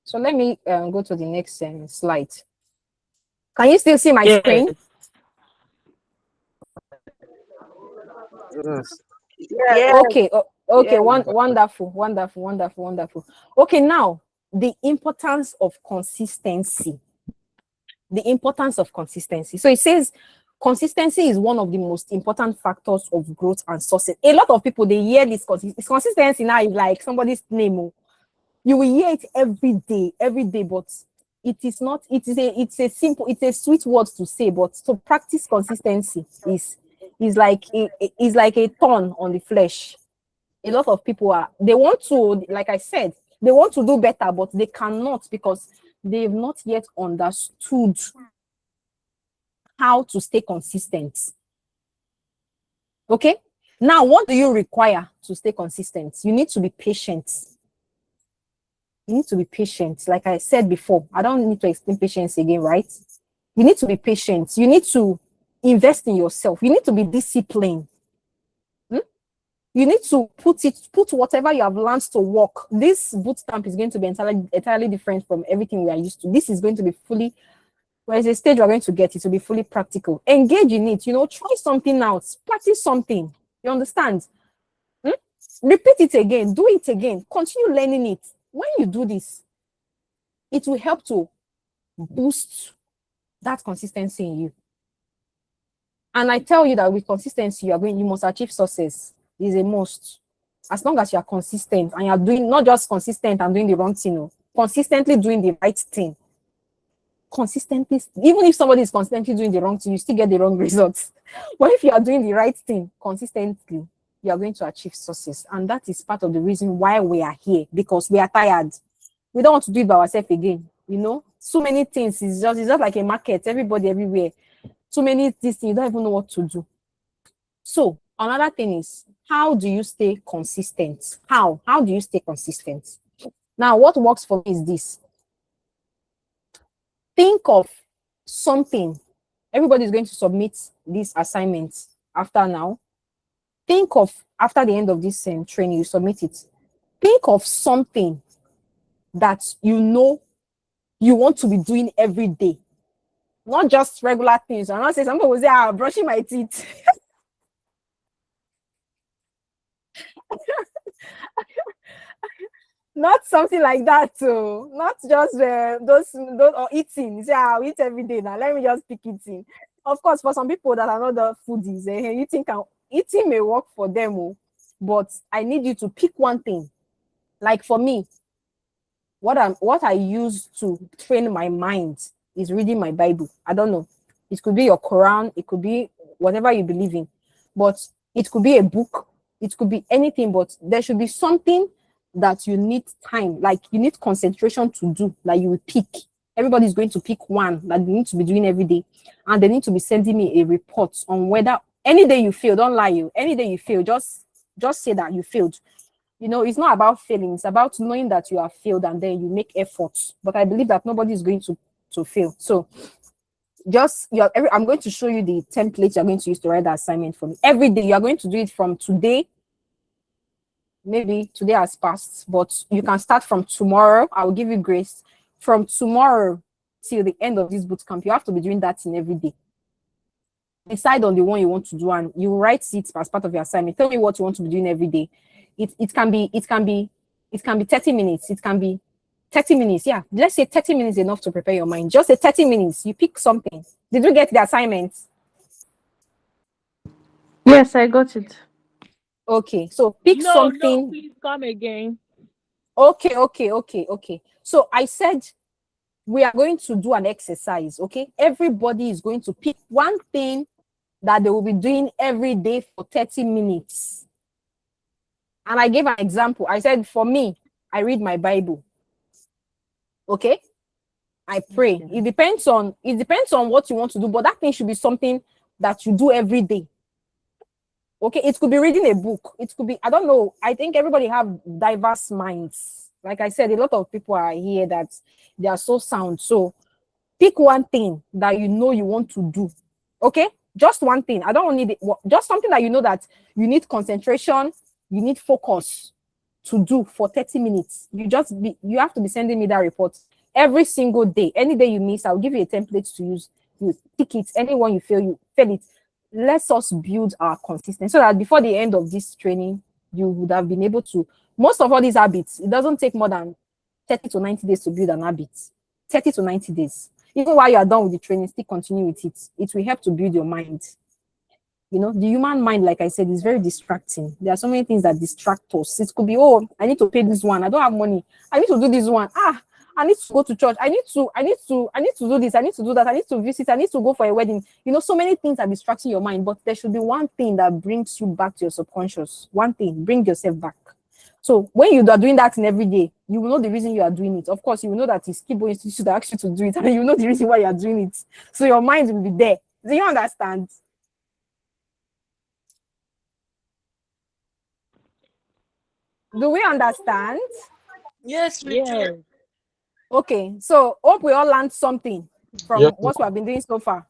B: So let me go to the next slide. Can you still see my screen?
E: Yes.
C: Yeah.
B: Okay. Okay.
C: Yeah.
B: Wonderful. Okay, now the importance of consistency. The importance of consistency. So it says consistency is one of the most important factors of growth and success. A lot of people, they hear this consistency now is like somebody's name. You will hear it every day, but it is not. It's a simple, it's a sweet word to say, but to practice consistency is like a thorn on the flesh. A lot of people they want to, like I said, they want to do better, but they cannot because they've not yet understood how to stay consistent. Okay? Now, what do you require to stay consistent? You need to be patient. You need to be patient. Like I said before, I don't need to explain patience again, right? You need to be patient. You need to invest in yourself. You need to be disciplined. You need to put whatever you have learned to work. This bootcamp is going to be entirely different from everything we are used to. This is going to be fully, whereas a stage we're going to get, it will be fully practical. Engage in it, try something out, practice something. You understand? Repeat it again, do it again, continue learning it. When you do this, it will help to boost that consistency in you. And I tell you that with consistency, you must achieve success. Is a must. As long as you are consistent and you are doing not just consistent and doing the wrong thing, consistently doing the right thing. Consistently, even if somebody is consistently doing the wrong thing, you still get the wrong results. But if you are doing the right thing consistently, you are going to achieve success. And that is part of the reason why we are here, because we are tired. We don't want to do it by ourselves again. So many things. It's just like a market. Everybody, everywhere. Too many things. You don't even know what to do. So another thing is, how do you stay consistent? How do you stay consistent? Now, what works for me is this. Think of something. Everybody is going to submit this assignment after now. Think of, after the end of this training, you submit it. Think of something that you want to be doing every day. Not just regular things. I'm not saying somebody will say, brushing my teeth. Not something like that too. Not just those or eating. Say, I'll eat every day now. Let me just pick eating. Of course, for some people that are not the foodies, eating may work for them, but I need you to pick one thing. Like for me, what I use to train my mind is reading my Bible. I don't know. It could be your Quran. It could be whatever you believe in, but it could be a book. It could be anything, but there should be something that you need time, like you need concentration to do, like you will pick. Everybody's going to pick one that they need to be doing every day, and they need to be sending me a report on whether any day you fail, don't lie you, any day you fail, just say that you failed. It's not about failing, it's about knowing that you have failed and then you make efforts. But I believe that nobody is going to fail. So I'm going to show you the template you're going to use to write the assignment for me. Every day, you're going to do it from today. Maybe today has passed, but you can start from tomorrow. I will give you grace. From tomorrow, till the end of this boot camp, you have to be doing that thing every day. Decide on the one you want to do, and you write it as part of your assignment. Tell me what you want to be doing every day. It can be 30 minutes. It can be 30 minutes. Yeah, let's say 30 minutes enough to prepare your mind. Just say 30 minutes. You pick something. Did you get the assignment?
F: Yes, I got it.
B: Okay, so pick something.
A: No, please come again.
B: Okay. So I said we are going to do an exercise. Okay, everybody is going to pick one thing that they will be doing every day for 30 minutes. And I gave an example. I said, for me, I read my Bible. Okay, I pray.
A: Okay.
B: It depends on what you want to do, but that thing should be something that you do every day. Okay, it could be reading a book. It could be, I don't know. I think everybody have diverse minds. Like I said, a lot of people are here that they are so sound. So pick one thing that you know you want to do. Okay, just one thing. I don't need it. Just something that you know that you need concentration, you need focus to do for 30 minutes. You have to be sending me that report every single day. Any day you miss, I'll give you a template to use. You pick it. Anyone you fail it. Let us build our consistency so that before the end of this training, you would have been able to. Most of all these habits, it doesn't take more than 30 to 90 days to build an habit. 30 to 90 days. Even while you are done with the training, still continue with it. It will help to build your mind. You know, the human mind, like I said, is very distracting. There are so many things that distract us. It could be, oh, I need to pay this one. I don't have money. I need to do this one. I need to go to church. I need to do this. I need to do that. I need to visit. I need to go for a wedding. You know, so many things are distracting your mind, but there should be one thing that brings you back to your subconscious. One thing, bring yourself back. So when you are doing that in every day, you will know the reason you are doing it. Of course, you will know that it's SkillBow Institute that asked you to do it, and you know the reason why you are doing it. So your mind will be there. Do you understand? Do we understand?
F: Yes, we
A: Yeah.
F: do.
B: Okay, so hope we all learned something from
D: Yeah.
B: what we have been doing so far.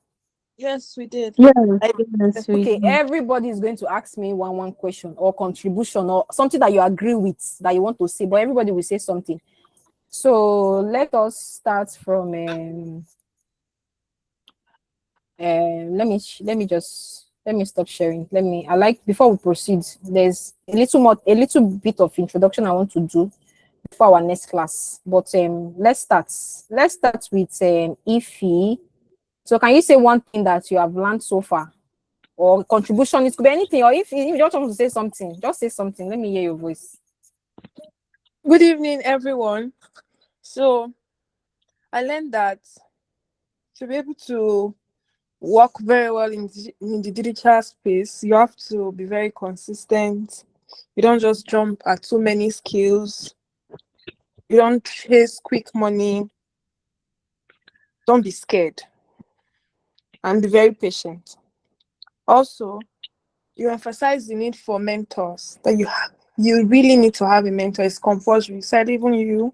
F: Yes, we did.
A: Yes,
F: I-
A: yes, we
B: Okay,
A: do.
B: everybody is going to ask me one question or contribution or something that you agree with that you want to say, but everybody will say something. So let us start from let me stop sharing. Before we proceed, there's a little bit of introduction I want to do for our next class. But let's start with Ify. So can you say one thing that you have learned so far? Or contribution, it could be anything, or if you just want to say something, just say something. Let me hear your voice.
F: Good evening, everyone. So I learned that to be able to work very well in the digital space, you have to be very consistent. You don't just jump at too many skills. You don't chase quick money. Don't be scared. And be very patient. Also, you emphasize the need for mentors. That you really need to have a mentor. It's compulsory. You said even you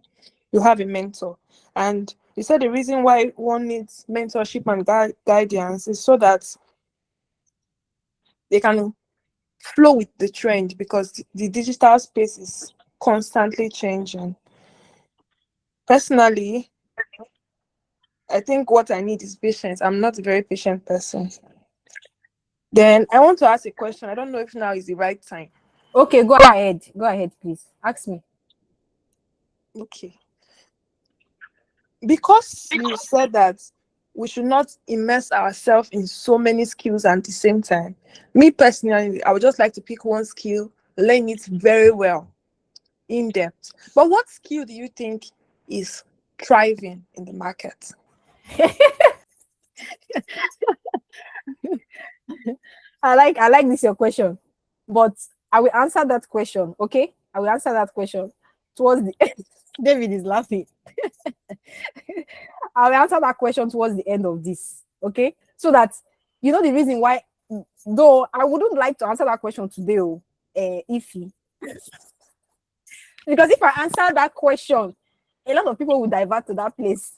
F: have a mentor. And you said the reason why one needs mentorship and guidance is so that they can flow with the trend, because the digital space is constantly changing. Personally, I think what I need is patience. I'm not a very patient person. Then I want to ask a question. I don't know if now is the right time.
B: Okay, go ahead, please. Ask me.
F: Okay. Because you said that we should not immerse ourselves in so many skills at the same time. Me personally, I would just like to pick one skill, learn it very well, in depth. But what skill do you think is thriving in the market?
B: I like this your question, but I will answer that question. Okay, I will answer that question towards the end. David is laughing. I will answer that question towards the end of this. Okay, so that you know the reason why. Though I wouldn't like to answer that question today, Ify, because if I answer that question, a lot of people will divert to that place.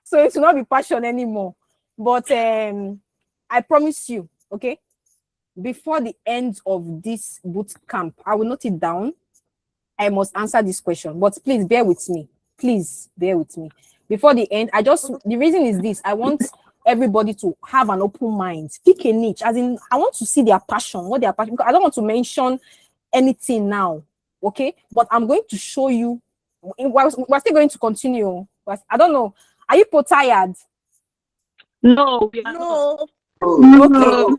B: So it will not be passion anymore. But I promise you, okay, before the end of this boot camp, I will note it down. I must answer this question, but please bear with me. Please bear with me. Before the end, the reason is this: I want everybody to have an open mind. Pick a niche, as in, I want to see their passion, what they are passionate. Because I don't want to mention anything now, okay? But I'm going to show you. We're still going to continue. But I don't know. Are you both tired?
A: No, we are not.
F: No.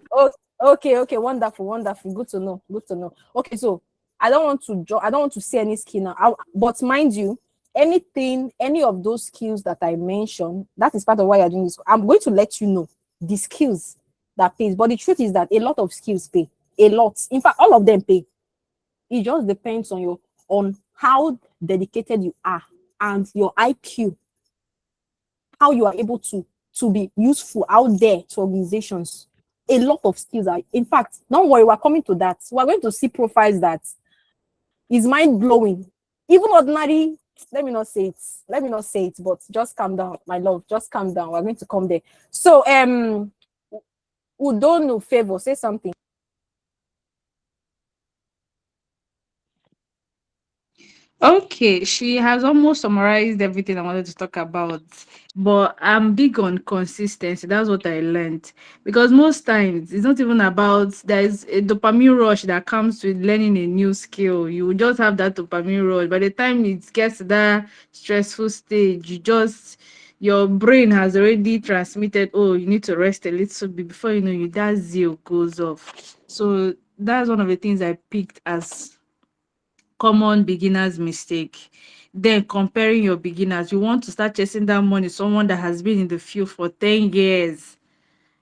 B: Okay. Okay. Wonderful. Good to know. Okay, so I don't want to say any skill now. But mind you, any of those skills that I mentioned, that is part of why you're doing this. I'm going to let you know the skills that pays. But the truth is that a lot of skills pay. A lot. In fact, all of them pay. It just depends on how dedicated you are and your IQ, how you are able to be useful out there to organizations. A lot of skills are, in fact, don't worry, we're coming to that. We're going to see profiles that is mind-blowing. Even ordinary, let me not say it, but just calm down, my love. Just calm down. We're going to come there. So, Udonu Favor, say something.
G: Okay, she has almost summarized everything I wanted to talk about, but I'm big on consistency. That's what I learned. Because most times it's not even about there's a dopamine rush that comes with learning a new skill. You will just have that dopamine rush. By the time it gets to that stressful stage, your brain has already transmitted, oh, you need to rest a little bit before you know you that zeal goes off. So that's one of the things I picked as common beginner's mistake. Then comparing your beginners, you want to start chasing that money. Someone that has been in the field for 10 years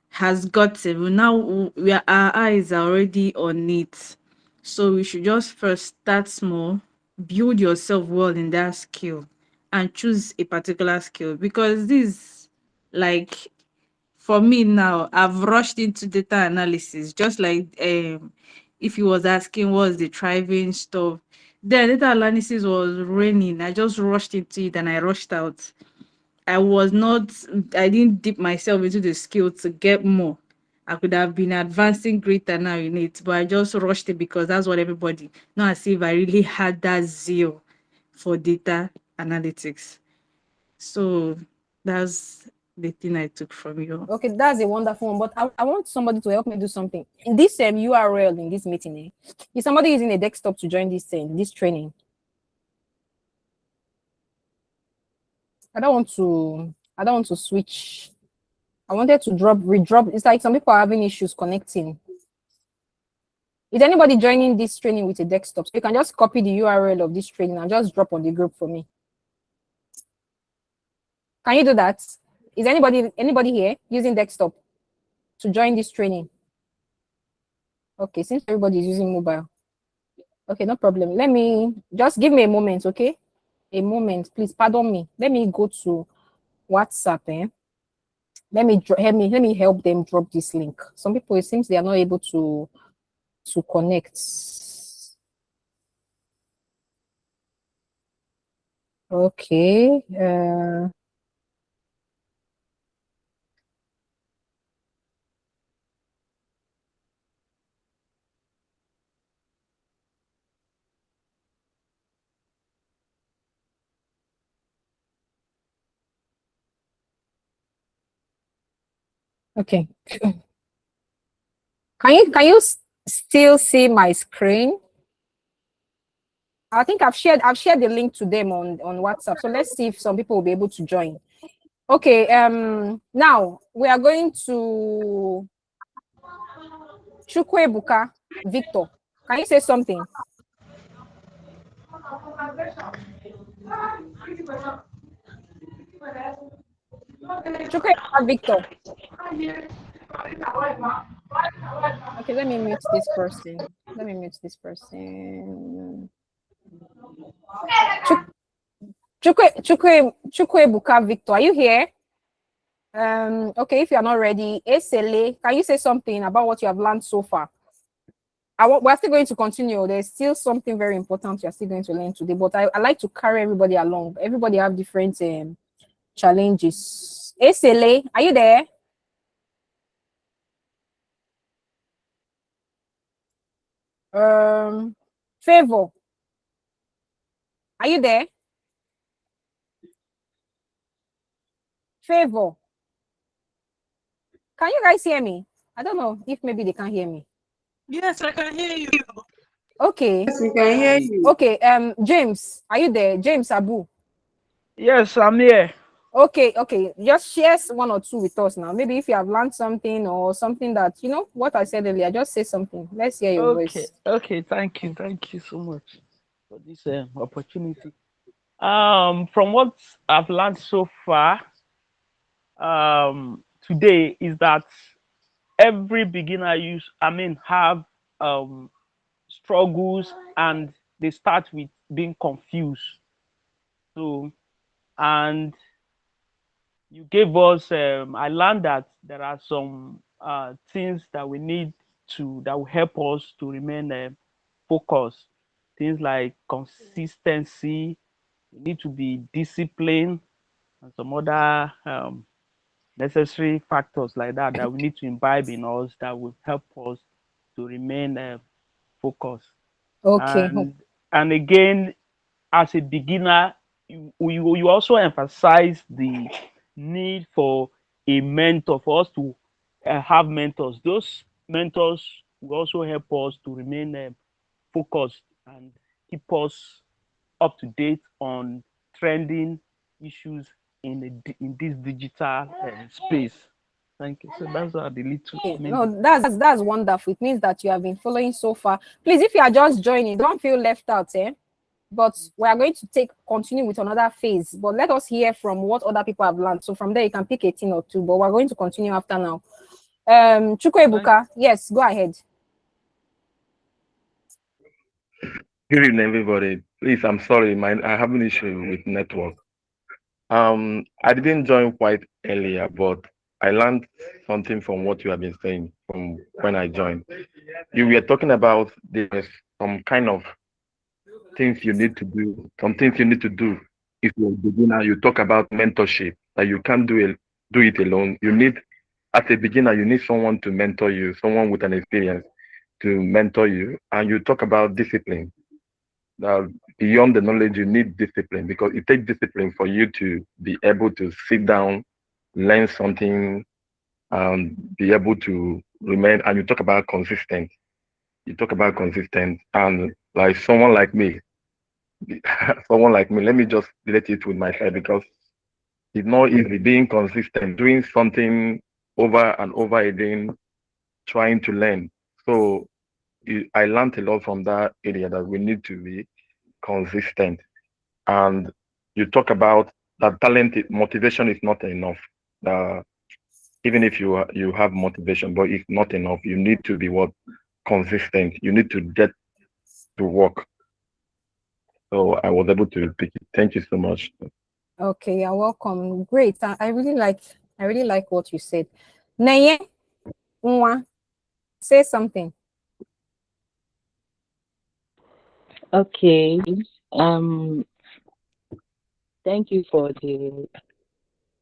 G: has got it. Our eyes are already on it. So we should just first start small, build yourself well in that skill, and choose a particular skill. Because this, like, for me now, I've rushed into data analysis, just like if he was asking what's the thriving stuff. Then data analysis was raining. I just rushed into it and I rushed out. I didn't dip myself into the skill to get more. I could have been advancing greater now in it, but I just rushed it because that's what everybody, not as if I really had that zeal for data analytics. So that's the thing I took from you.
B: Okay, that's a wonderful one. But I want somebody to help me do something. In this URL in this meeting, is somebody using a desktop to join this training? I don't want to switch. I wanted to redrop. It's like some people are having issues connecting. Is anybody joining this training with a desktop? So you can just copy the URL of this training and just drop on the group for me. Can you do that? Is anybody here using desktop to join this training? Okay, since everybody is using mobile. Okay, no problem. Let me just give me a moment, okay? A moment, please. Pardon me. Let me go to WhatsApp. Let me help them drop this link. Some people, it seems they are not able to connect. Okay. Okay. Can you still see my screen? I think I've shared the link to them on WhatsApp. So let's see if some people will be able to join. Okay, now we are going to Chukwebuka Victor. Can you say something? Chukwebuka Victor. Okay, let me mute this person. Chukwebuka Victor, are you here? Okay, if you are not ready, Esele, can you say something about what you have learned so far? We're still going to continue. There's still something very important you're still going to learn today, but I like to carry everybody along. Everybody have different challenges. Esele, are you there? Favor, are you there? Favor. Can you guys hear me? I don't know if maybe they can't hear me.
F: Yes, I can hear you.
B: Okay.
C: Yes, we can hear you.
B: Okay. James, are you there? James Abu.
E: Yes, I'm here.
B: Okay. Just share one or two with us now.Maybe if you have learned something or something that what I said earlier. Just say something. Let's hear your voice.
E: Okay. Thank you so much for this opportunity. From what I've learned so far, today is that every beginner have struggles, and they start with being confused. So, and you gave us I learned that there are some things that we need that will help us to remain focused. Things like consistency, we need to be disciplined, and some other necessary factors like that we need to imbibe in us that will help us to remain focused.
B: Okay.
E: And again, as a beginner, you also emphasize the need for a mentor, for us to have mentors. Those mentors will also help us to remain focused and keep us up to date on trending issues in this digital space. Thank you. So that's what the little.
B: No, that's wonderful. It means that you have been following so far. Please, if you are just joining, don't feel left out, But we are going to continue with another phase. But let us hear from what other people have learned. So from there, you can pick 18 or 2. But we're going to continue after now. Chukwebuka, yes, go ahead.
H: Good evening, everybody. Please, I'm sorry, I have an issue with network. I didn't join quite earlier, but I learned something from what you have been saying from when I joined. You were talking about there's some kind of things you need to do, some things you need to do if you're a beginner. You talk about mentorship, that you can't do it alone. You need, as a beginner, you need someone to mentor you, someone with an experience to mentor you. And you talk about discipline. Beyond the knowledge, you need discipline, because it takes discipline for you to be able to sit down, learn something, and be able to remain. And you talk about consistent. You talk about consistent, and like someone like me, let me just relate it with myself, because it's not easy being consistent, doing something over and over again, trying to learn. So I learned a lot from that area, that we need to be consistent. And you talk about that motivation is not enough. Even if you have motivation, but it's not enough. You need to be consistent. You need to get to work. So I was able to pick it. Thank you so much.
B: Okay, you're welcome. Great. I really like what you said. Naye, say something.
I: Okay. Thank you for the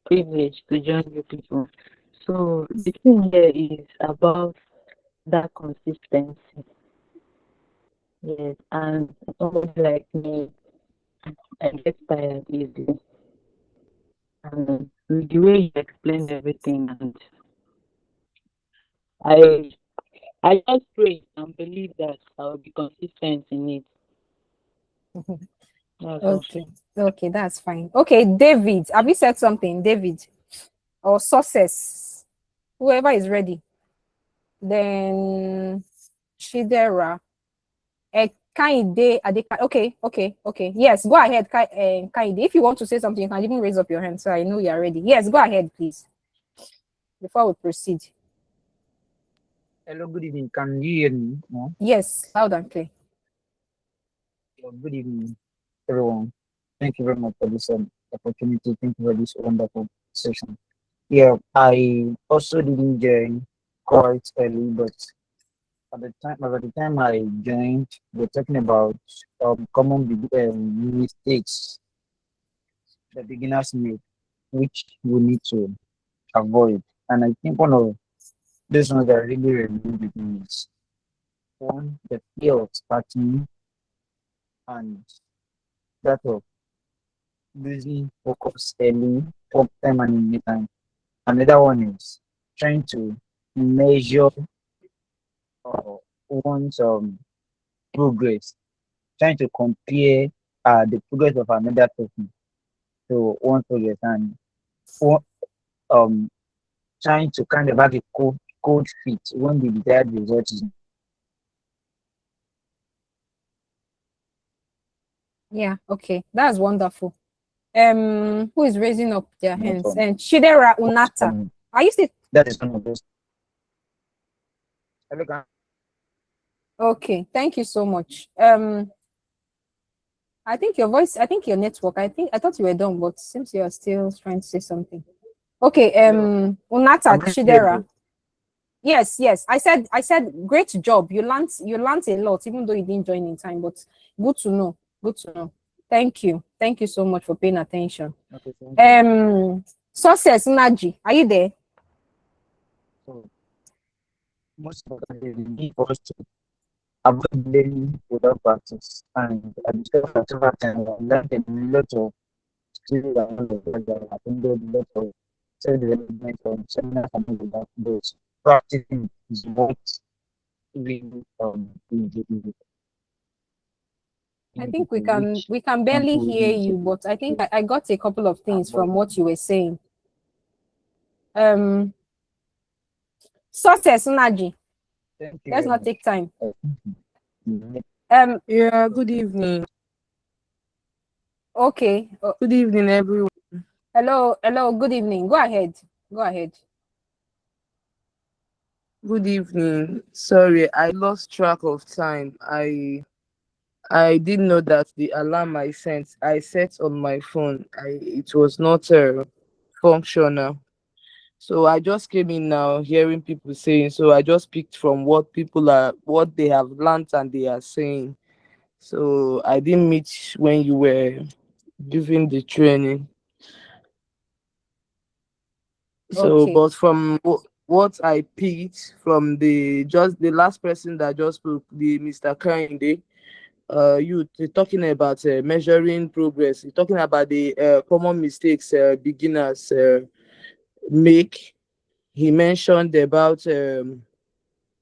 I: privilege to join you people. So the thing here is about that consistency. Yes, and somebody like me, I get tired easily. And with the way you explained everything, and I just pray and believe that I will be consistent in it.
B: Okay, that's fine. Okay, David, have you said something, David? Or success? Whoever is ready. Then Shidera. Kaide Adeka. Okay. Yes, go ahead, Kaide. If you want to say something, you can even raise up your hand so I know you're ready. Yes, go ahead, please. Before we proceed.
J: Hello, good evening. Can you hear me? No?
B: Yes, loud and clear.
J: Good evening, everyone. Thank you very much for this opportunity. Thank you for this wonderful session. Yeah, I also didn't join quite early, but by the time I joined, we're talking about common mistakes the beginners make, which we need to avoid. And I think one of those ones that really remember is one, the fear of starting, and that of losing focus early, top time and time. Another one is trying to measure one's progress, trying to compare the progress of another person to one's progress and one- um trying to kind of have a code fit when the desired result is
B: Yeah, okay. That's wonderful. Who is raising up their
J: not
B: hands? And Chidera Unata. Are you still
J: that is one of those.
B: okay? Thank you so much. I think your voice, I think your network, I thought you were done, but seems you are still trying to say something. Okay, Unata Chidera. Yes, yes. I said great job. You learned a lot, even though you didn't join in time, but good to know. Good to know. Thank you. Thank you so much for paying attention.
J: Okay,
B: Success Naji, are you there?
J: so most importantly, we need for us to avoid learning without practice. And I discovered that over time, I learned a lot of skills and knowledge that I attended a lot of self-development and seminars and all of that. But practicing is what really is
B: I
J: the
B: think we
J: to
B: can
J: reach
B: we can
J: one
B: barely
J: who
B: hear
J: really
B: you, but I think I got a couple of things
J: but
B: from what you were saying. Success Naji.
J: thank you
B: Let's
J: very
B: not
J: much.
B: take time.
F: Yeah, good evening.
B: Okay.
F: Good evening, everyone.
B: Hello, good evening. Go ahead. Go ahead.
F: Good evening. Sorry, I lost track of time. I didn't know that the alarm I set on my phone, it was not functional. So I just came in now hearing people saying, so I just picked from what they have learned and they are saying. So I didn't meet when you were giving the training. So,
B: Okay.
F: but from what I picked from the last person that just spoke, the Mr. Kinde, you talking about measuring progress. You're talking about the common mistakes beginners make. He mentioned about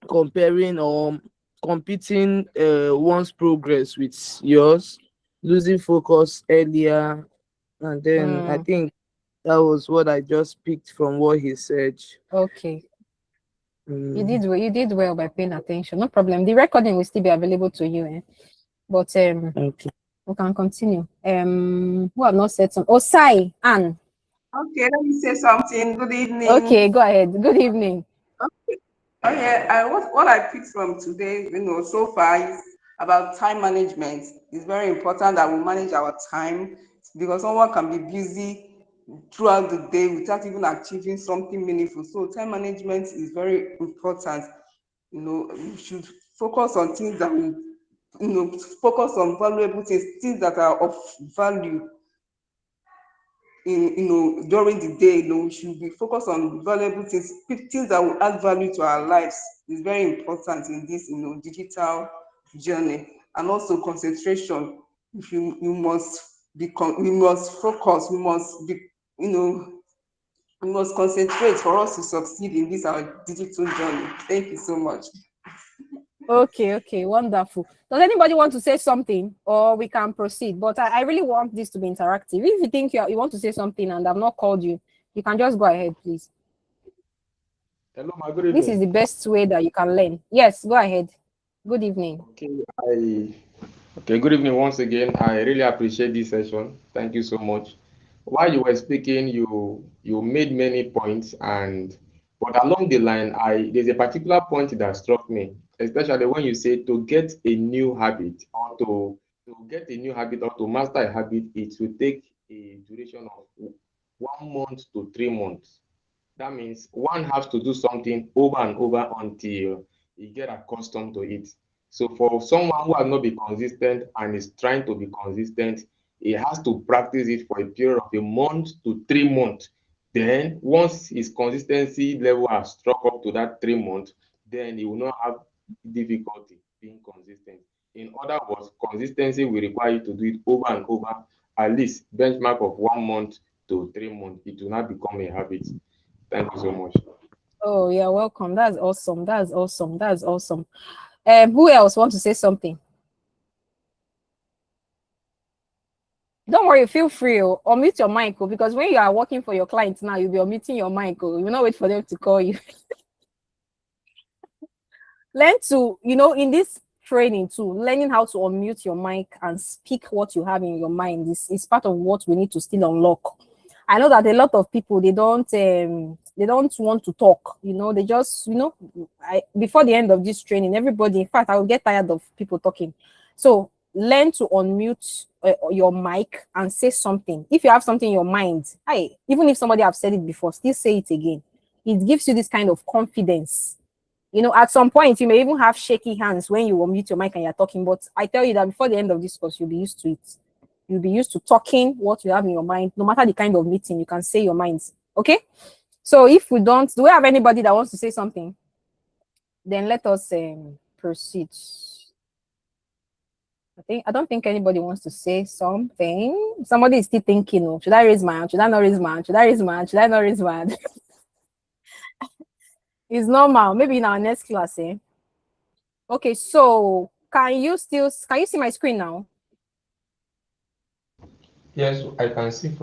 F: comparing or competing one's progress with yours, losing focus earlier, and then I think that was what I just picked from what he said.
B: Okay.
F: Mm.
B: You did well by paying attention. No problem. The recording will still be available to you, but
F: Okay.
B: we can continue. Who have not said something? Osai Anne.
C: Okay, let me say something. Good
B: Okay,
C: evening.
B: go ahead. Good evening.
C: Okay, what I picked from today, so far is about time management. It's very important that we manage our time because someone can be busy throughout the day without even achieving something meaningful. So time management is very important. We should focus on things that we, focus on valuable things that are of value during the day. We should be focused on valuable things that will add value to our lives. Is very important in this digital journey. And also concentration. If you must we must focus, we must be we must concentrate for us to succeed in this our digital journey. Thank you so much.
B: Okay, wonderful. Does anybody want to say something, or we can proceed? But I really want this to be interactive. If you think you want to say something and I've not called you, you can just go ahead, please.
D: Hello, my good
B: This is
D: evening.
B: the best way that you can learn. Yes, go ahead. Good evening.
D: Okay, good evening once again. I really appreciate this session. Thank you so much. While you were speaking, you made many points, and but along the line, there's a particular point that struck me, especially when you say to get a new habit or to get a new habit or to master a habit, it will take a duration of 1 month to 3 months. That means one has to do something over and over until you get accustomed to it. So for someone who has not been consistent and is trying to be consistent, he has to practice it for a period of a month to 3 months. Then once his consistency level has struck up to that 3 months, then he will not have difficulty being consistent. In other words, consistency will require you to do it over and over at least benchmark of 1 month to 3 months, it will not become a habit. Thank you so much.
B: Oh, you're welcome. That's awesome. That's awesome. That's awesome. Who else want to say something? Don't worry, feel free. Unmute your mic, because when you are working for your clients now, you'll be unmuting your mic. You will not wait for them to call you. Learn to, in this training too, learning how to unmute your mic and speak what you have in your mind is part of what we need to still unlock. I know that a lot of people, they don't want to talk. They just, before the end of this training, everybody, in fact, I will get tired of people talking. So learn to unmute your mic and say something. If you have something in your mind, even if somebody have said it before, still say it again. It gives you this kind of confidence. At some point, you may even have shaky hands when you unmute your mic and you're talking, but I tell you that before the end of this course, you'll be used to it. You'll be used to talking what you have in your mind. No matter the kind of meeting, you can say your minds. Okay? So if we don't, do we have anybody that wants to say something? Then let us proceed. I don't think anybody wants to say something. Somebody is still thinking, oh, should I raise my hand? Should I not raise my hand? Should I raise my hand? Should I not raise my hand? It's normal. Maybe in our next class, eh? Okay, so can you see my screen now?
D: Yes, I can see.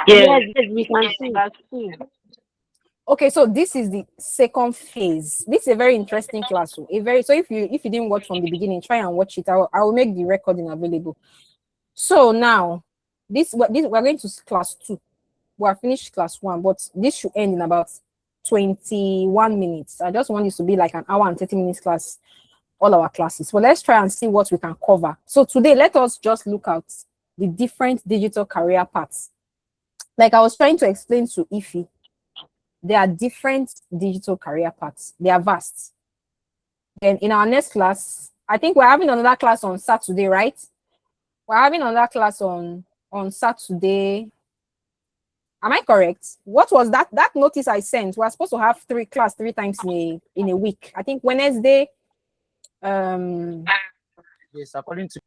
I: Yes, we can see.
B: Okay, so this is the second phase. This is a very interesting class. So if you didn't watch from the beginning, try and watch it. I will make the recording available. So now we're going to class 2. We are finished class 1, but this should end in about 21 minutes. I just want this to be like an hour and 30 minutes class, all our classes. Well, let's try and see what we can cover. So today, let us just look at the different digital career paths. Like I was trying to explain to Ify, there are different digital career paths. They are vast. Then in our next class, I think we're having another class on Saturday, right? We're having another class on Saturday. Am I correct? What was that notice I sent? We're supposed to have 3 times in a week. I think Wednesday.
J: Yes, according to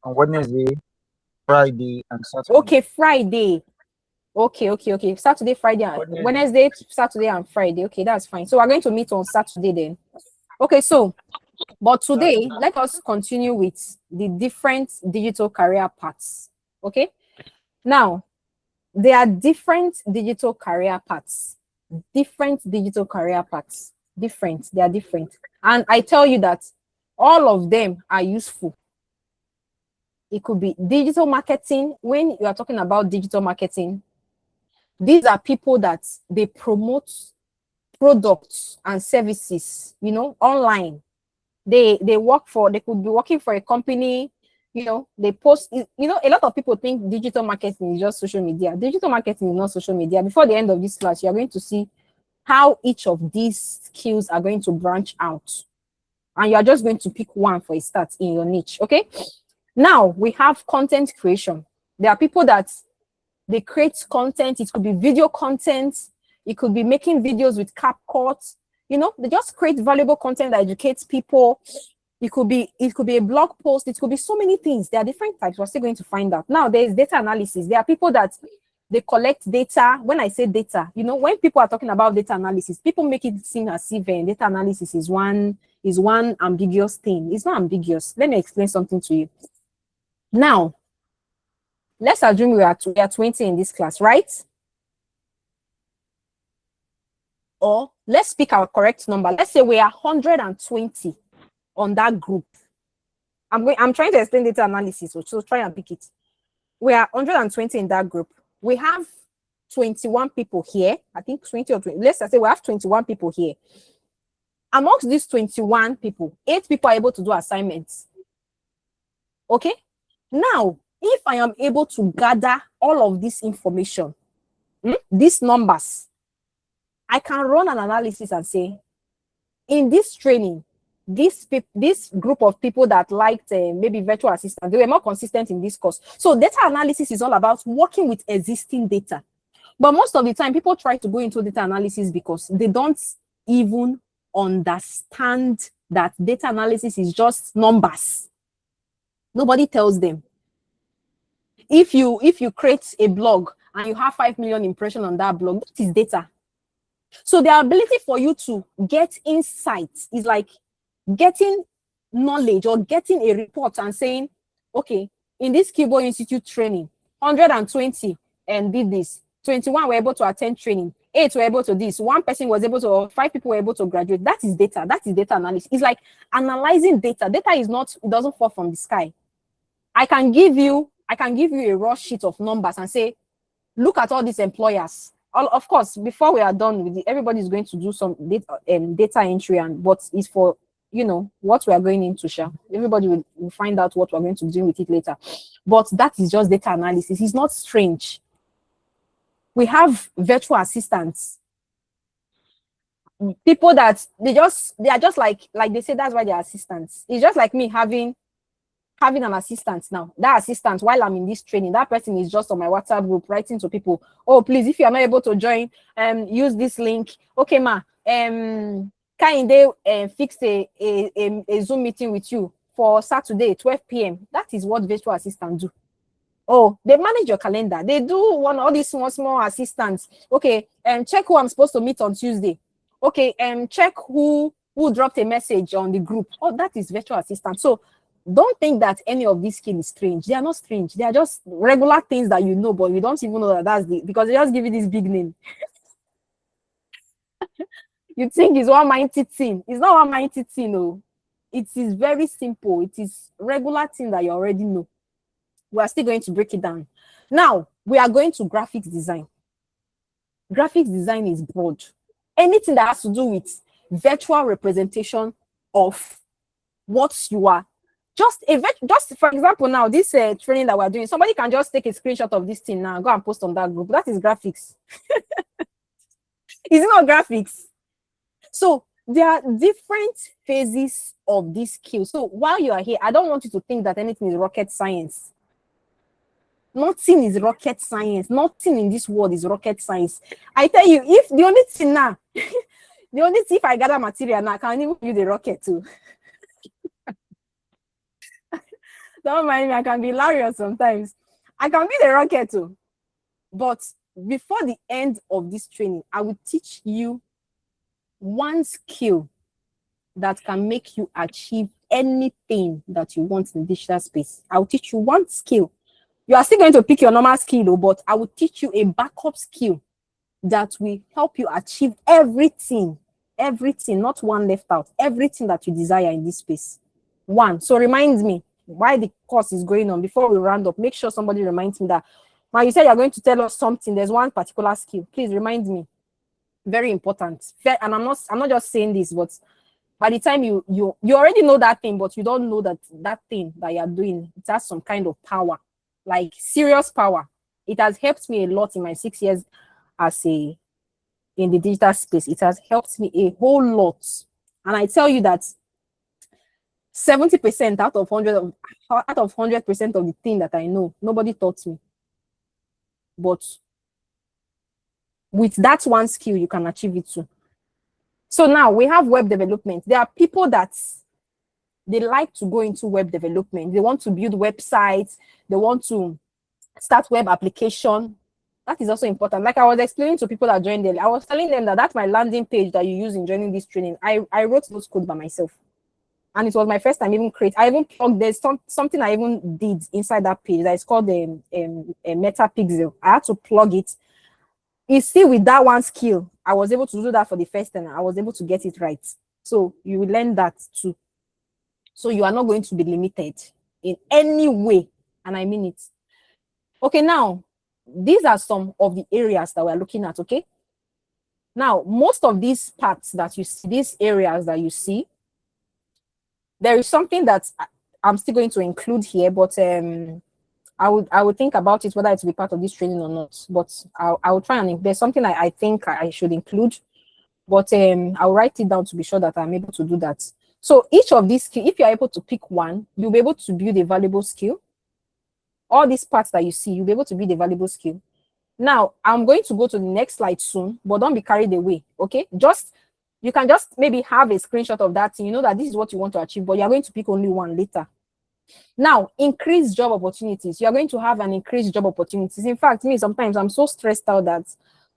J: on Wednesday, Friday, and Saturday.
B: Okay, Friday. Okay. Saturday, Friday, Wednesday, Saturday, and Friday. Okay, that's fine. So we're going to meet on Saturday then. Okay, so, but today, let us continue with the different digital career paths. Okay? Now, there are different digital career paths. Different digital career paths. Different. They are different. And I tell you that all of them are useful. It could be digital marketing. When you are talking about digital marketing, these are people that they promote products and services, online. They could be working for a company, they post, a lot of people think digital marketing is just social media. Digital marketing is not social media. Before the end of this class, you're going to see how each of these skills are going to branch out. And you're just going to pick one for a start in your niche, okay? Now, we have content creation. There are people that they create content. It could be video content. It could be making videos with CapCut. They just create valuable content that educates people. It could be a blog post. It could be so many things. There are different types. We're still going to find out. Now, there is data analysis. There are people that they collect data. When I say data, when people are talking about data analysis, people make it seem as if data analysis is one ambiguous thing. It's not ambiguous. Let me explain something to you. Now, let's assume we are 20 in this class, right? Or let's pick our correct number. Let's say we are 120 on that group. I'm trying to explain data analysis, so try and pick it. We are 120 in that group. We have 21 people here. I think 20 or 20. Let's say we have 21 people here. Amongst these 21 people, 8 people are able to do assignments. Okay? Now, if I am able to gather all of this information, these numbers, I can run an analysis and say, in this training, this group of people that liked maybe virtual assistants, they were more consistent in this course. So data analysis is all about working with existing data. But most of the time, people try to go into data analysis because they don't even understand that data analysis is just numbers. Nobody tells them. If you create a blog and you have 5 million impressions on that blog, that is data. So the ability for you to get insights is like getting knowledge or getting a report and saying, okay, in this SkillBow Institute training, 120 and did this, 21 were able to attend training, 8 were able to this, 1 person was able to, or 5 people were able to graduate. That is data. That is data analysis. It's like analyzing data. Data is not, it doesn't fall from the sky. I can give you a raw sheet of numbers and say, look at all these employers. Of course, before we are done with it, everybody's going to do some data entry, but it's for, you know, what we are going into. Everybody will find out what we're going to do with it later. But that is just data analysis. It's not strange. We have virtual assistants. People that they are just like they say that's why they're assistants. It's just like me having an assistant now. That assistant, while I'm in this training, that person is just on my WhatsApp group writing to people, oh, please, if you are not able to join, use this link. Okay, ma, can they fix a Zoom meeting with you for Saturday, 12 p.m.? That is what virtual assistants do. Oh, they manage your calendar. They do all these small assistants. Okay, check who I'm supposed to meet on Tuesday. Okay, check who dropped a message on the group. Oh, that is virtual assistant. So don't think that any of these skills is strange. They are not strange. They are just regular things that you know, but you don't even know that that's because they just give you this big name. You think it's one mighty thing. It's not one mighty thing, no. It is very simple. It is regular thing that you already know. We are still going to break it down. Now, we are going to graphics design. Graphics design is broad. Anything that has to do with virtual representation of what you are. Just for example, now this training that we're doing, somebody can just take a screenshot of this thing now, go and post on that group. That is graphics. Is it not graphics? So there are different phases of this skill. So while you are here, I don't want you to think that anything is rocket science. Nothing is rocket science. Nothing in this world is rocket science. I tell you, if the only thing now, the only thing if I gather material now, I can even use the rocket too. Don't mind me, I can be hilarious sometimes. I can be the rocket too. But before the end of this training, I will teach you one skill that can make you achieve anything that you want in the digital space. I will teach you one skill. You are still going to pick your normal skill, though, but I will teach you a backup skill that will help you achieve everything, not one left out, everything that you desire in this space. One. So remind me why the course is going on. Before we round up, make sure somebody reminds me that when you said you're going to tell us something, there's one particular skill. Please remind me. Very important. And I'm not just saying this, but by the time you already know that thing, but you don't know that thing that you're doing, it has some kind of power, like serious power. It has helped me a lot in my 6 years in the digital space. It has helped me a whole lot. And I tell you that 70% out of 100% of the thing that I know, nobody taught me. But with that one skill, you can achieve it too. So now we have web development. There are people that they like to go into web development. They want to build websites. They want to start web application. That is also important. Like I was explaining to people that joined early, I was telling them that that's my landing page that you use in joining this training. I wrote those codes by myself. And it was my first time even I even plugged, there's something I even did inside that page that is called a meta pixel. I had to plug it. You see, with that one skill, I was able to do that for the first time. I was able to get it right. So you will learn that too. So you are not going to be limited in any way. And I mean it. Okay, now, these are some of the areas that we're looking at, okay? Now, most of these parts that you see, these areas that you see, there is something that I'm still going to include here, but I would think about it whether it will be part of this training or not. But I will try and there's something I think I should include, but I'll write it down to be sure that I'm able to do that. So each of these skills, if you're able to pick one, you'll be able to build a valuable skill. All these parts that you see, you'll be able to build a valuable skill. Now, I'm going to go to the next slide soon, but don't be carried away, okay? You can just maybe have a screenshot of that thing. You know that this is what you want to achieve, but you're going to pick only one later. Now, increase job opportunities. You're going to have an increased job opportunities. In fact, me, sometimes I'm so stressed out that,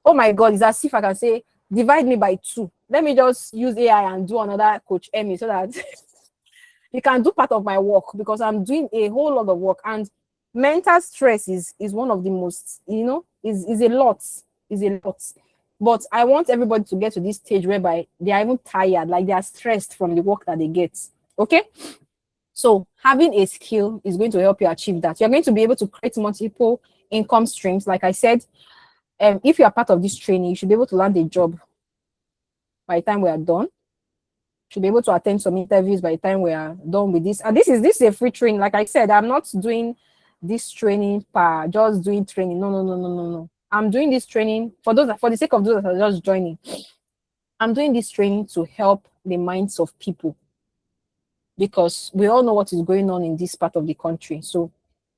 B: oh my God, it's as if I can say, divide me by 2. Let me just use AI and do another Coach Emmy so that you can do part of my work, because I'm doing a whole lot of work. And mental stress is one of the most, is a lot. But I want everybody to get to this stage whereby they are even tired, like they are stressed from the work that they get. Okay? So having a skill is going to help you achieve that. You're going to be able to create multiple income streams. Like I said, if you are part of this training, you should be able to land a job by the time we are done. Should be able to attend some interviews by the time we are done with this. And this is a free training. Like I said, I'm not doing this training for just doing training. No. I'm doing this training for the sake of those that are just joining. I'm doing this training to help the minds of people, because we all know what is going on in this part of the country. So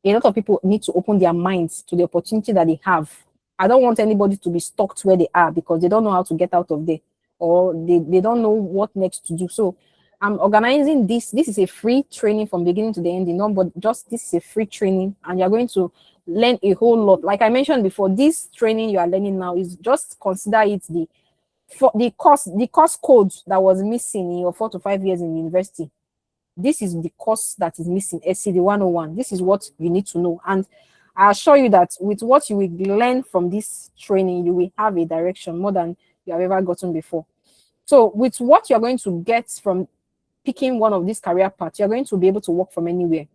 B: a lot of people need to open their minds to the opportunity that they have. I don't want anybody to be stuck where they are because they don't know how to get out of there, or they don't know what next to do. So I'm organizing this. This is a free training from beginning to the end, but just this is a free training, and you're going to learn a whole lot. Like I mentioned before, this training you are learning now is just consider it the course code that was missing in your 4 to 5 years in university. This is the course that is missing, SCD101. This is what you need to know. And I assure you that with what you will learn from this training, you will have a direction more than you have ever gotten before. So with what you're going to get from picking one of these career paths, you're going to be able to work from anywhere.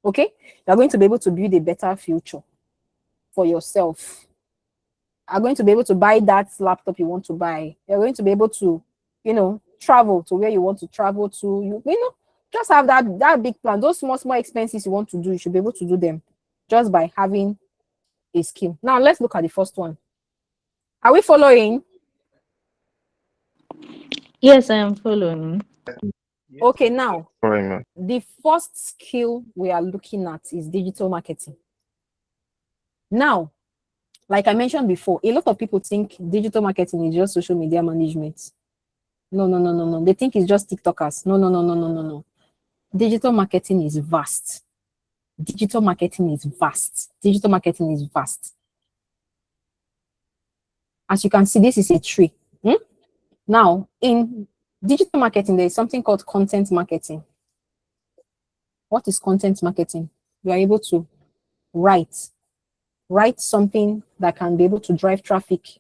B: Okay? You're going to be able to build a better future for yourself. You're going to be able to buy that laptop you want to buy. You're going to be able to, travel to where you want to travel to. Just have that big plan. Those small expenses you want to do, you should be able to do them just by having a skill. Now let's look at the first one. Are we following?
I: Yes, I am following.
B: Okay, now
H: Very much.
B: the first skill we are looking at is digital marketing. Now, like I mentioned before, a lot of people think digital marketing is just social media management. No. They think it's just TikTokers. No. Digital marketing is vast. Digital marketing is vast. As you can see, this is a tree. Now, in digital marketing, there is something called content marketing. What is content marketing? You are able to write something that can be able to drive traffic.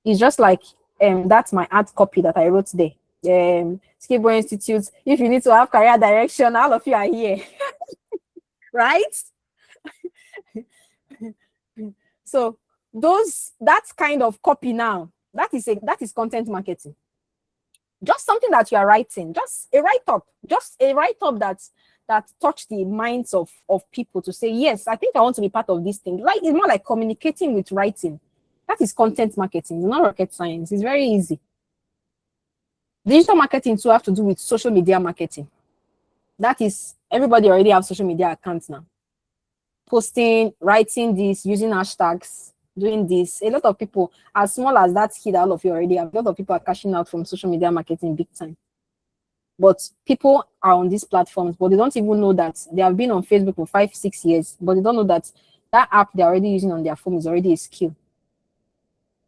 B: It's just like that's my ad copy that I wrote today. SkillBow Institute. If you need to have career direction, all of you are here. Right? So that's kind of copy now. That is content marketing. Just something that you are writing, just a write-up that touch the minds of people to say, yes, I think I want to be part of this thing. Like, it's more like communicating with writing. That is content marketing. It's not rocket science. It's very easy. Digital marketing too have to do with social media marketing. That is, everybody already have social media accounts now. Posting, writing this, using hashtags, doing this. A lot of people, as small as that kid, all of you already have, a lot of people are cashing out from social media marketing big time. But people are on these platforms, but they don't even know that they have been on Facebook for 5-6 years, but they don't know that app they're already using on their phone is already a skill.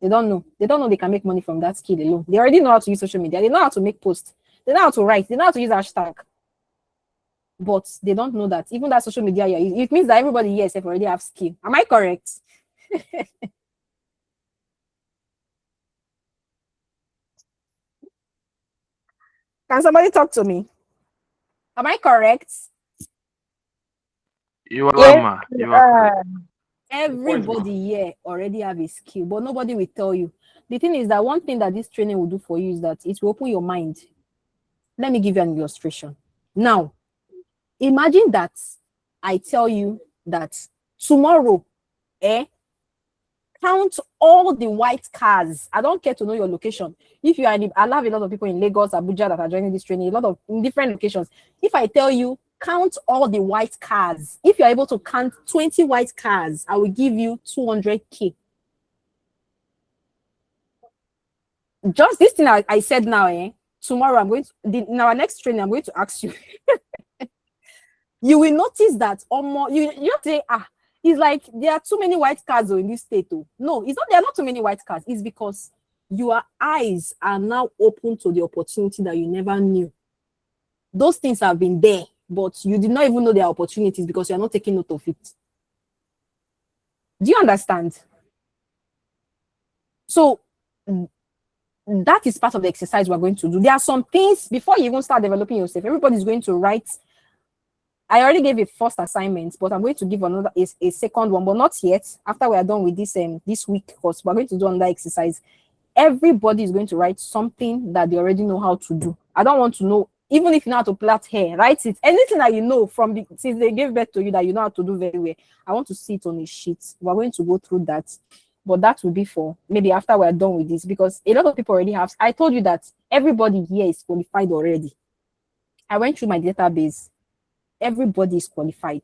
B: They don't know they can make money from that skill alone. They already know how to use social media. They know how to make posts. They know how to write. They know how to use hashtag. But they don't know that even that social media, it means that everybody here already have skill. Am I correct? Can somebody talk to me? Am I correct?
H: You are
I: Yes,
H: Lama.
I: you
H: You are correct.
I: are.
B: Everybody here already have a skill, but nobody will tell you. The thing is that one thing that this training will do for you is that it will open your mind. Let me give you an illustration. Now, imagine that I tell you that tomorrow, count all the white cars. I don't care to know your location. If you are I love a lot of people in Lagos, Abuja that are joining this training, a lot of in different locations. If I tell you, count all the white cars, if you're able to count 20 white cars, I will give you 200K. Just this thing I said now, tomorrow I'm going to, in our next training, I'm going to ask you. you will notice that you say, it's like there are too many white cards in this state. No, it's not, there are not too many white cards. It's because your eyes are now open to the opportunity that you never knew. Those things have been there, but you did not even know there are opportunities because you are not taking note of it. Do you understand? So that is part of the exercise we're going to do. There are some things before you even start developing yourself. Everybody's going to write. I already gave a first assignment, but I'm going to give another a second one, but not yet. After we are done with this week course, we're going to do another exercise. Everybody is going to write something that they already know how to do. I don't want to know, even if you know how to plait hair, write it. Anything that you know since they gave birth to you that you know how to do very well. I want to see it on a sheet. We're going to go through that. But that will be for maybe after we're done with this, because a lot of people already have. I told you that everybody here is qualified already. I went through my database. Everybody is qualified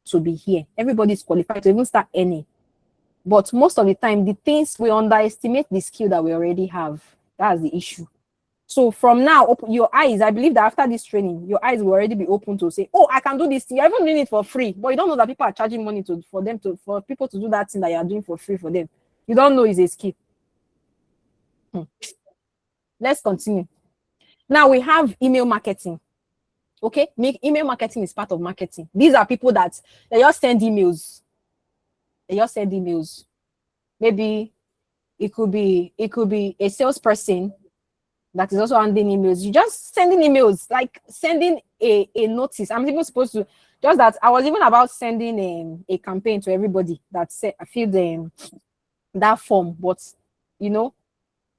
B: to be here. Everybody is qualified to even start earning. But most of the time, the things we underestimate the skill that we already have. That's the issue. So from now, open your eyes. I believe that after this training, your eyes will already be open to say, oh, I can do this thing. You're even doing it for free. But you don't know that people are charging money for people to do that thing that you're doing for free for them. You don't know it's a skill. Let's continue. Now we have email marketing. Okay, email marketing is part of marketing. These are people that they just send emails. Maybe it could be a salesperson that is also handling emails. You just sending emails, like sending a notice. I'm even supposed to, just that I was even about sending a campaign to everybody that filled that form, but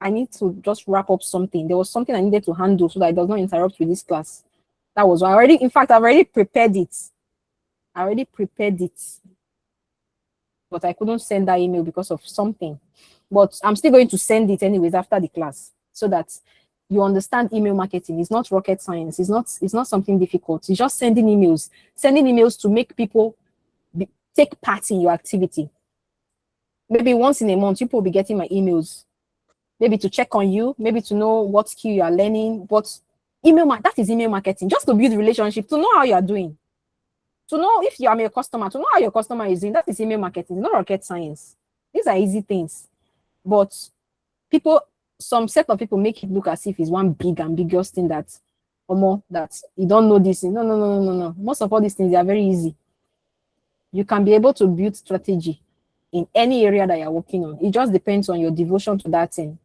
B: I need to just wrap up something. There was something I needed to handle so that it does not interrupt with this class. That was I've already prepared it. But I couldn't send that email because of something. But I'm still going to send it anyways after the class so that you understand email marketing. It's not rocket science. It's not something difficult. It's just sending emails to make people take part in your activity. Maybe once in a month, people will be getting my emails. Maybe to check on you, maybe to know what skill you are learning. But that is email marketing, just to build relationship, to know how you are doing, to know if you are a customer, to know how your customer is doing. That is email marketing, not rocket science. These are easy things. But some set of people make it look as if it's one big ambiguous thing that you don't know this. No. Most of all these things, they are very easy. You can be able to build strategy in any area that you're working on. It just depends on your devotion to that thing.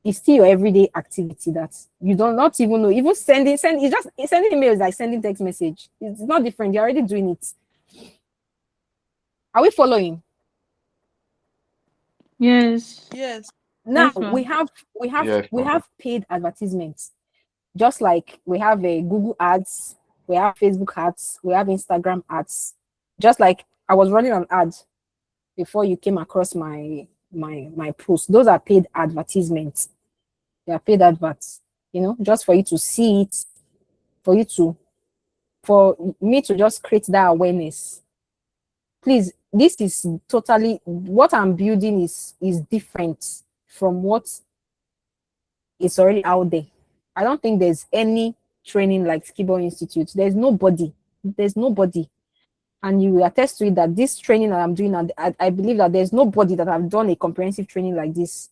B: It's still your everyday activity that you not even know. Even sending emails, like sending text message. It's not different. You're already doing it. Are we following?
G: Yes.
B: Now
G: Yes,
B: we have paid advertisements. Just like we have a Google ads, we have Facebook ads, we have Instagram ads. Just like I was running an ad before you came across my post. Those are paid advertisements. They are paid adverts, just for you to see it, for me to just create that awareness. Please, this is totally what I'm building is different from what is already out there. I don't think there's any training like SkillBow Institute. There's nobody. And you will attest to it that this training that I'm doing, and I believe that there's nobody that have done a comprehensive training like this.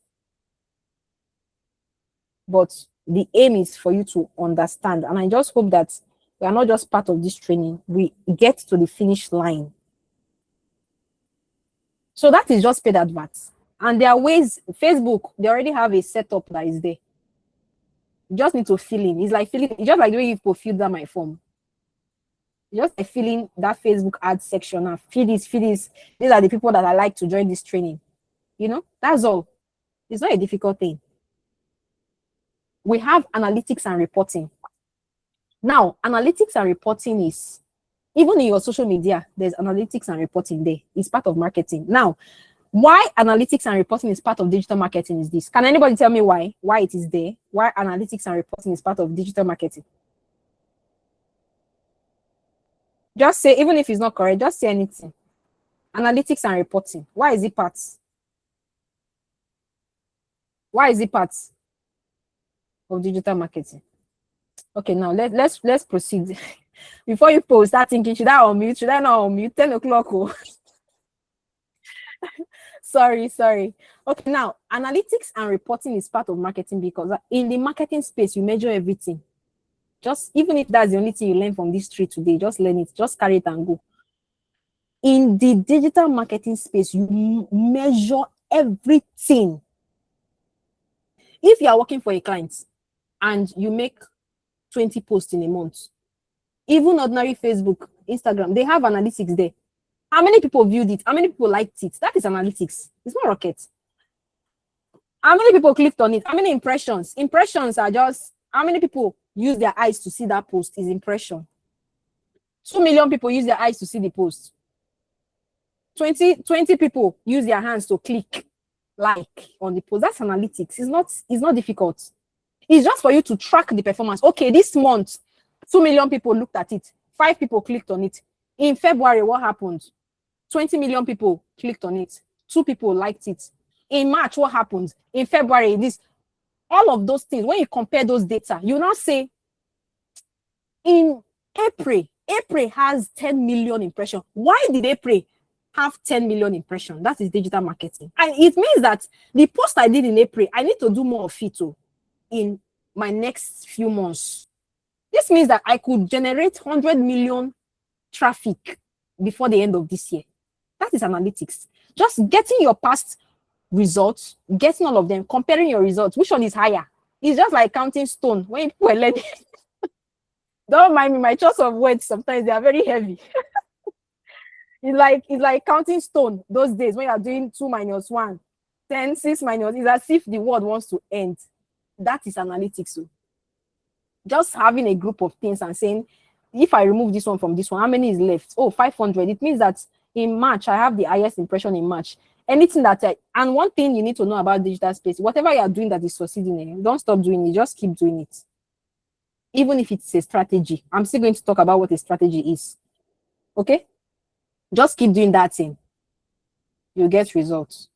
B: But the aim is for you to understand. And I just hope that we are not just part of this training. We get to the finish line. So that is just paid adverts. And there are ways, Facebook, they already have a setup that is there. You just need to fill in. It's just like the way you fill down my form. Just like filling that Facebook ad section and fill this. These are the people that I like to join this training. That's all. It's not a difficult thing. We have analytics and reporting. Now, analytics and reporting is, even in your social media, there's analytics and reporting there. It's part of marketing. Now, why analytics and reporting is part of digital marketing is this. Can anybody tell me why it is there? Why analytics and reporting is part of digital marketing? Just say, even if it's not correct, just say anything. Analytics and reporting. Why is it part? Why is it part of digital marketing? Okay, now let's proceed. Before you post, start thinking, should I unmute? Should I not unmute? 10 o'clock. Oh. Sorry. Okay, now analytics and reporting is part of marketing because in the marketing space, you measure everything. Just even if that's the only thing you learn from this tree today, just learn it, just carry it and go. In the digital marketing space, you measure everything. If you are working for a client and you make 20 posts in a month, even ordinary Facebook, Instagram, they have analytics there. How many people viewed it? How many people liked it? That is analytics. It's not rocket. How many people clicked on it? How many impressions? Impressions are just how many people use their eyes to see that post is impression. 2 million people use their eyes to see the post. 20 people use their hands to click like on the post. That's analytics. It's not difficult. It's just for you to track the performance. Okay, this month, 2 million people looked at it. 5 people clicked on it. In February, what happened? 20 million people clicked on it. 2 people liked it. In March, what happened? In February, all of those things, when you compare those data, you now say, in April has 10 million impressions. Why did April have 10 million impressions? That is digital marketing. And it means that the post I did in April, I need to do more of it in my next few months. This means that I could generate 100 million traffic before the end of this year. That is analytics. Just getting your past results, getting all of them, comparing your results. Which one is higher? It's just like counting stone. When people are learning, don't mind me, my choice of words sometimes they are very heavy. It's like counting stone those days when you are doing 2 minus 1, 10, 6 minus. It's as if the world wants to end. That is analytics. So just having a group of things and saying, if I remove this one from this one, how many is left? Oh, 500. It means that in March, I have the highest impression in March. Anything that and one thing you need to know about digital space, whatever you are doing that is succeeding, don't stop doing it, just keep doing it. Even if it's a strategy, I'm still going to talk about what a strategy is. Okay? Just keep doing that thing. You'll get results.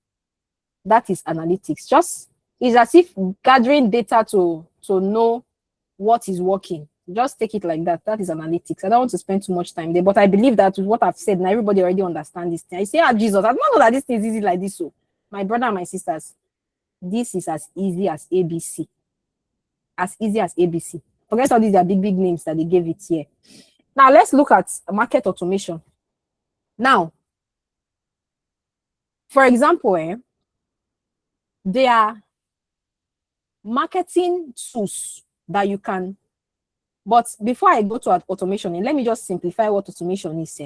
B: That is analytics. It's as if gathering data to know what is working. Just take it like that. That is analytics. I don't want to spend too much time there, but I believe that with what I've said, now everybody already understands this thing. I say, Jesus, I don't know that this thing is easy like this. So, my brother and my sisters, this is as easy as ABC. As easy as ABC. Forget all these are big names that they gave it here. Now, let's look at market automation. Now, for example, there are marketing tools that you can. But before I go to automation, let me just simplify what automation is.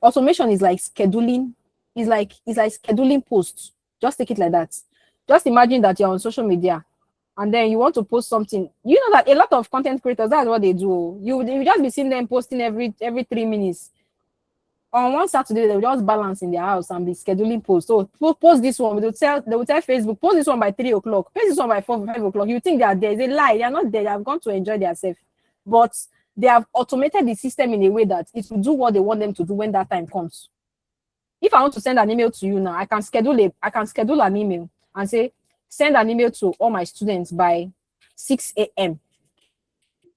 B: Automation is like scheduling. It's like scheduling posts. Just take it like that. Just imagine that you're on social media and then you want to post something. You know that a lot of content creators, that's what they do. You just be seeing them posting every 3 minutes. On one Saturday, they will just balance in their house and be scheduling posts. So post this one. They will tell Facebook, post this one by 3 o'clock, post this one by 5 o'clock. You think they are there. It's a lie. They are not there. They have gone to enjoy themselves. But they have automated the system in a way that it will do what they want them to do when that time comes. If I want to send an email to you now, I can schedule an email and say, send an email to all my students by 6 a.m.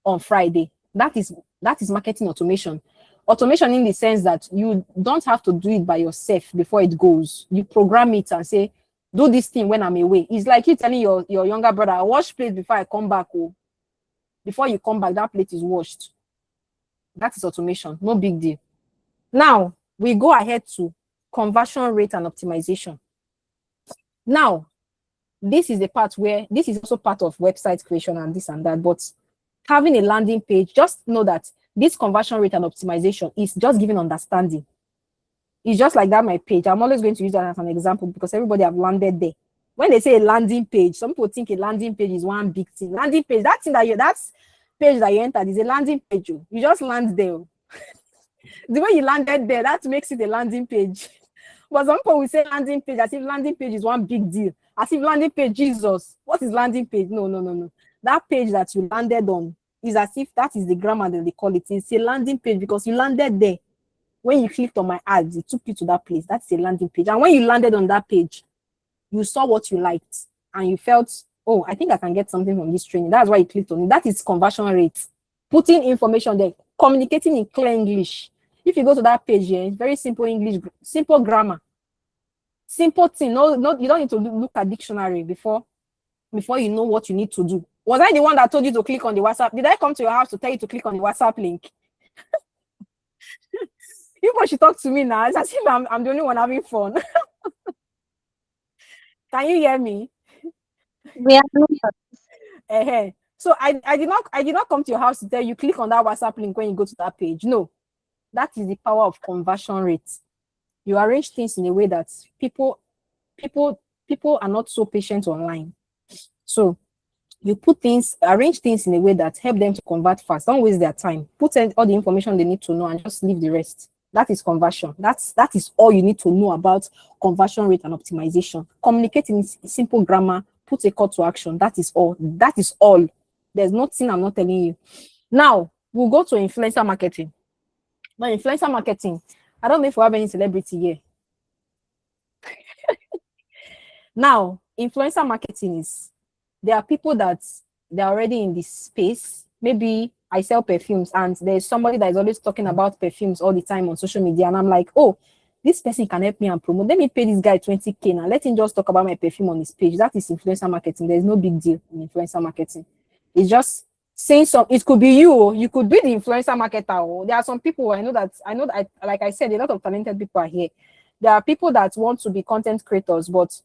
B: on Friday. That is marketing automation. Automation in the sense that you don't have to do it by yourself before it goes. You program it and say, do this thing when I'm away. It's like you telling your younger brother, wash plate before I come back. Oh. Before you come back, that plate is washed. That is automation. No big deal. Now, we go ahead to conversion rate and optimization. Now, this is the part where this is also part of website creation and this and that, but having a landing page, just know that this conversion rate and optimization is just giving understanding. It's just like that, my page. I'm always going to use that as an example because everybody have landed there. When they say a landing page, some people think a landing page is one big thing. Landing page, that page that you entered is a landing page. You just land there. The way you landed there, that makes it a landing page. But some people will say landing page as if landing page is one big deal. As if landing page, Jesus, what is landing page? No. That page that you landed on is as if that is the grammar that they call it. It's a landing page because you landed there. When you clicked on my ads, it took you to that place. That's a landing page. And when you landed on that page, you saw what you liked and you felt, oh, I think I can get something from this training. That's why you clicked on it. That is conversion rate. Putting information there. communicating in clear English. If you go to that page here, it's very simple English, simple grammar, simple thing. No, you don't need to look at dictionary before you know what you need to do. Was I the one that told you to click on the WhatsApp? Did I come to your house to tell you to click on the WhatsApp link? You want to talk to me now? It's as if I'm the only one having fun. Can you hear me?
I: Yeah.
B: So I did not come to your house to tell you click on that WhatsApp link when you go to that page. No, that is the power of conversion rate. You arrange things in a way that people are not so patient online. So you arrange things in a way that help them to convert fast. Don't waste their time. Put in all the information they need to know and just leave the rest. That is conversion. That is all you need to know about conversion rate and optimization. Communicate in simple grammar, put a call to action. That is all. That is all. There's nothing I'm not telling you. Now, we'll go to influencer marketing. Now, influencer marketing, I don't know if we have any celebrity here. Now, influencer marketing is, there are people that they're already in this space. Maybe I sell perfumes and there's somebody that is always talking about perfumes all the time on social media. And I'm like, oh, this person can help me and promote. Let me pay this guy 20K now. Let him just talk about my perfume on his page. That is influencer marketing. There's no big deal in influencer marketing. It's just saying it could be you could be the influencer marketer. There are some people I know that like I said, a lot of talented people are here. There are people that want to be content creators, but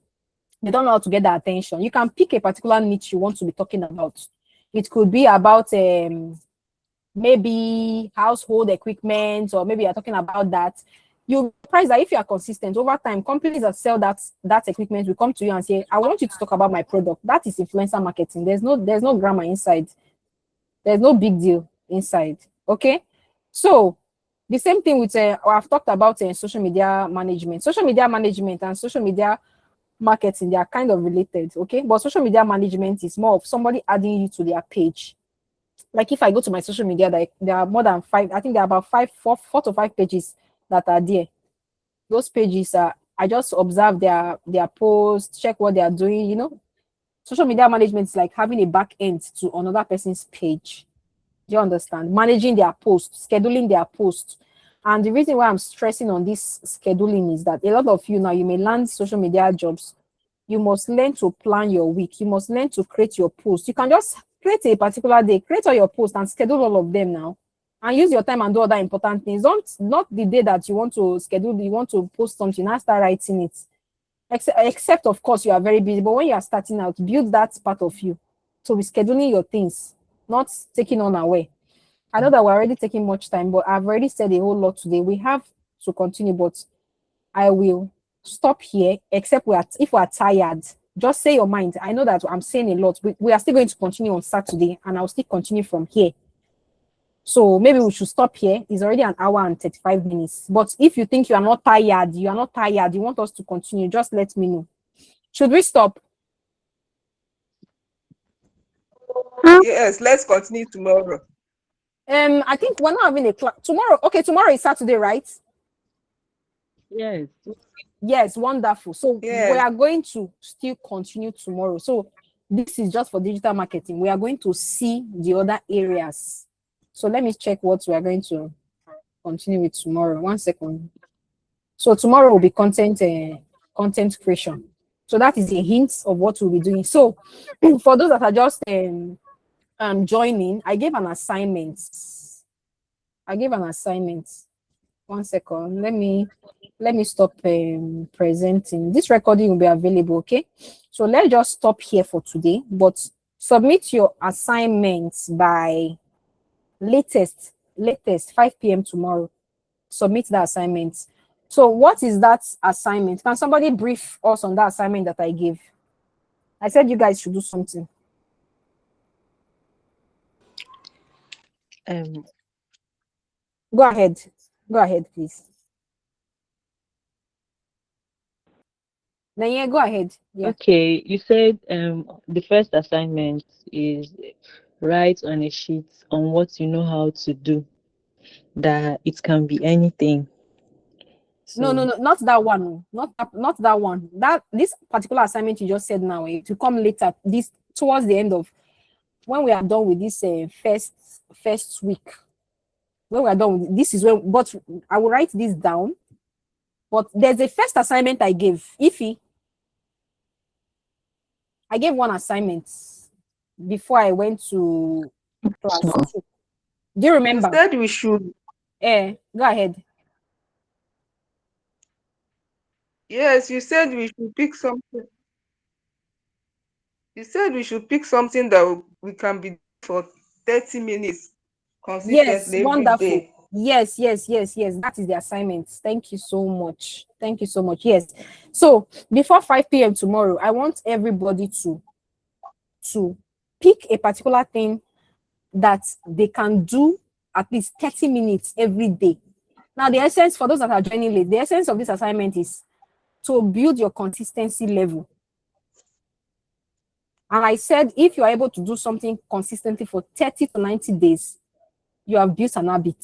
B: they don't know how to get their attention. You can pick a particular niche you want to be talking about. It could be about maybe household equipment, or maybe you're talking about that. You price that if you are consistent over time, companies that sell that equipment will come to you and say, I want you to talk about my product. That is influencer marketing. There's no grammar inside. There's no big deal inside. Okay. So the same thing with I've talked about social media management. Social media management and social media marketing, they are kind of related. Okay. But social media management is more of somebody adding you to their page. Like if I go to my social media, there are more than 5, I think there are about 4 to 5 pages that are there. Those pages are, I just observe their posts, check what they are doing, Social media management is like having a back end to another person's page. Do you understand? Managing their posts, scheduling their posts. And the reason why I'm stressing on this scheduling is that a lot of you now, you may land social media jobs. You must learn to plan your week. You must learn to create your posts. You can just create a particular day, create all your posts and schedule all of them now. And use your time and do other important things. Not the day that you want to schedule, you want to post something and start writing it. Except of course you are very busy, but when you are starting out, build that part of you. So be scheduling your things, not taking on away. I know that we're already taking much time, but I've already said a whole lot today. We have to continue, but I will stop here, except if we are tired. Just say your mind. I know that I'm saying a lot. We are still going to continue on Saturday, and I'll still continue from here. So maybe we should stop here. It's already an hour and 35 minutes. But if you think you are not tired, you want us to continue, just let me know. Should we stop?
C: Yes, let's continue tomorrow.
B: I think we're not having a class tomorrow. Okay, tomorrow is Saturday, right?
I: Yes.
B: Yes, wonderful. So
C: Yes.
B: we are going to still continue tomorrow. So this is just for digital marketing. We are going to see the other areas. So let me check what we are going to continue with tomorrow. 1 second. So tomorrow will be content creation. So that is a hint of what we'll be doing. So for those that are just joining, I gave an assignment. 1 second. Let me stop presenting. This recording will be available, okay? So let's just stop here for today, but submit your assignments by latest 5 p.m. tomorrow. Submit the assignment. So what is that assignment? Can somebody brief us on that assignment that I gave? I said you guys should do something. Go ahead, please. Then go ahead. Yeah.
I: Okay, you said the first assignment is write on a sheet on what you know how to do. That it can be anything.
B: No, not that one. Not that one. This particular assignment you just said now, it will come later. This towards the end of when we are done with this first week. when we're done with this is when, but I will write this down. But there's a first assignment I gave. Ify, I gave one assignment before I went to class 2. Do you remember?
C: You said we should.
B: Go ahead.
C: Yes, you said we should pick something. You said we should pick something that we can be for 30 minutes
B: Yes,
C: consistently every
B: wonderful.
C: day.
B: Yes. That is the assignment. Thank you so much. Yes. So before 5 p.m. tomorrow, I want everybody to pick a particular thing that they can do at least 30 minutes every day. Now, the essence, for those that are joining late, the essence of this assignment is to build your consistency level. And I said, if you are able to do something consistently for 30 to 90 days, you have built an habit.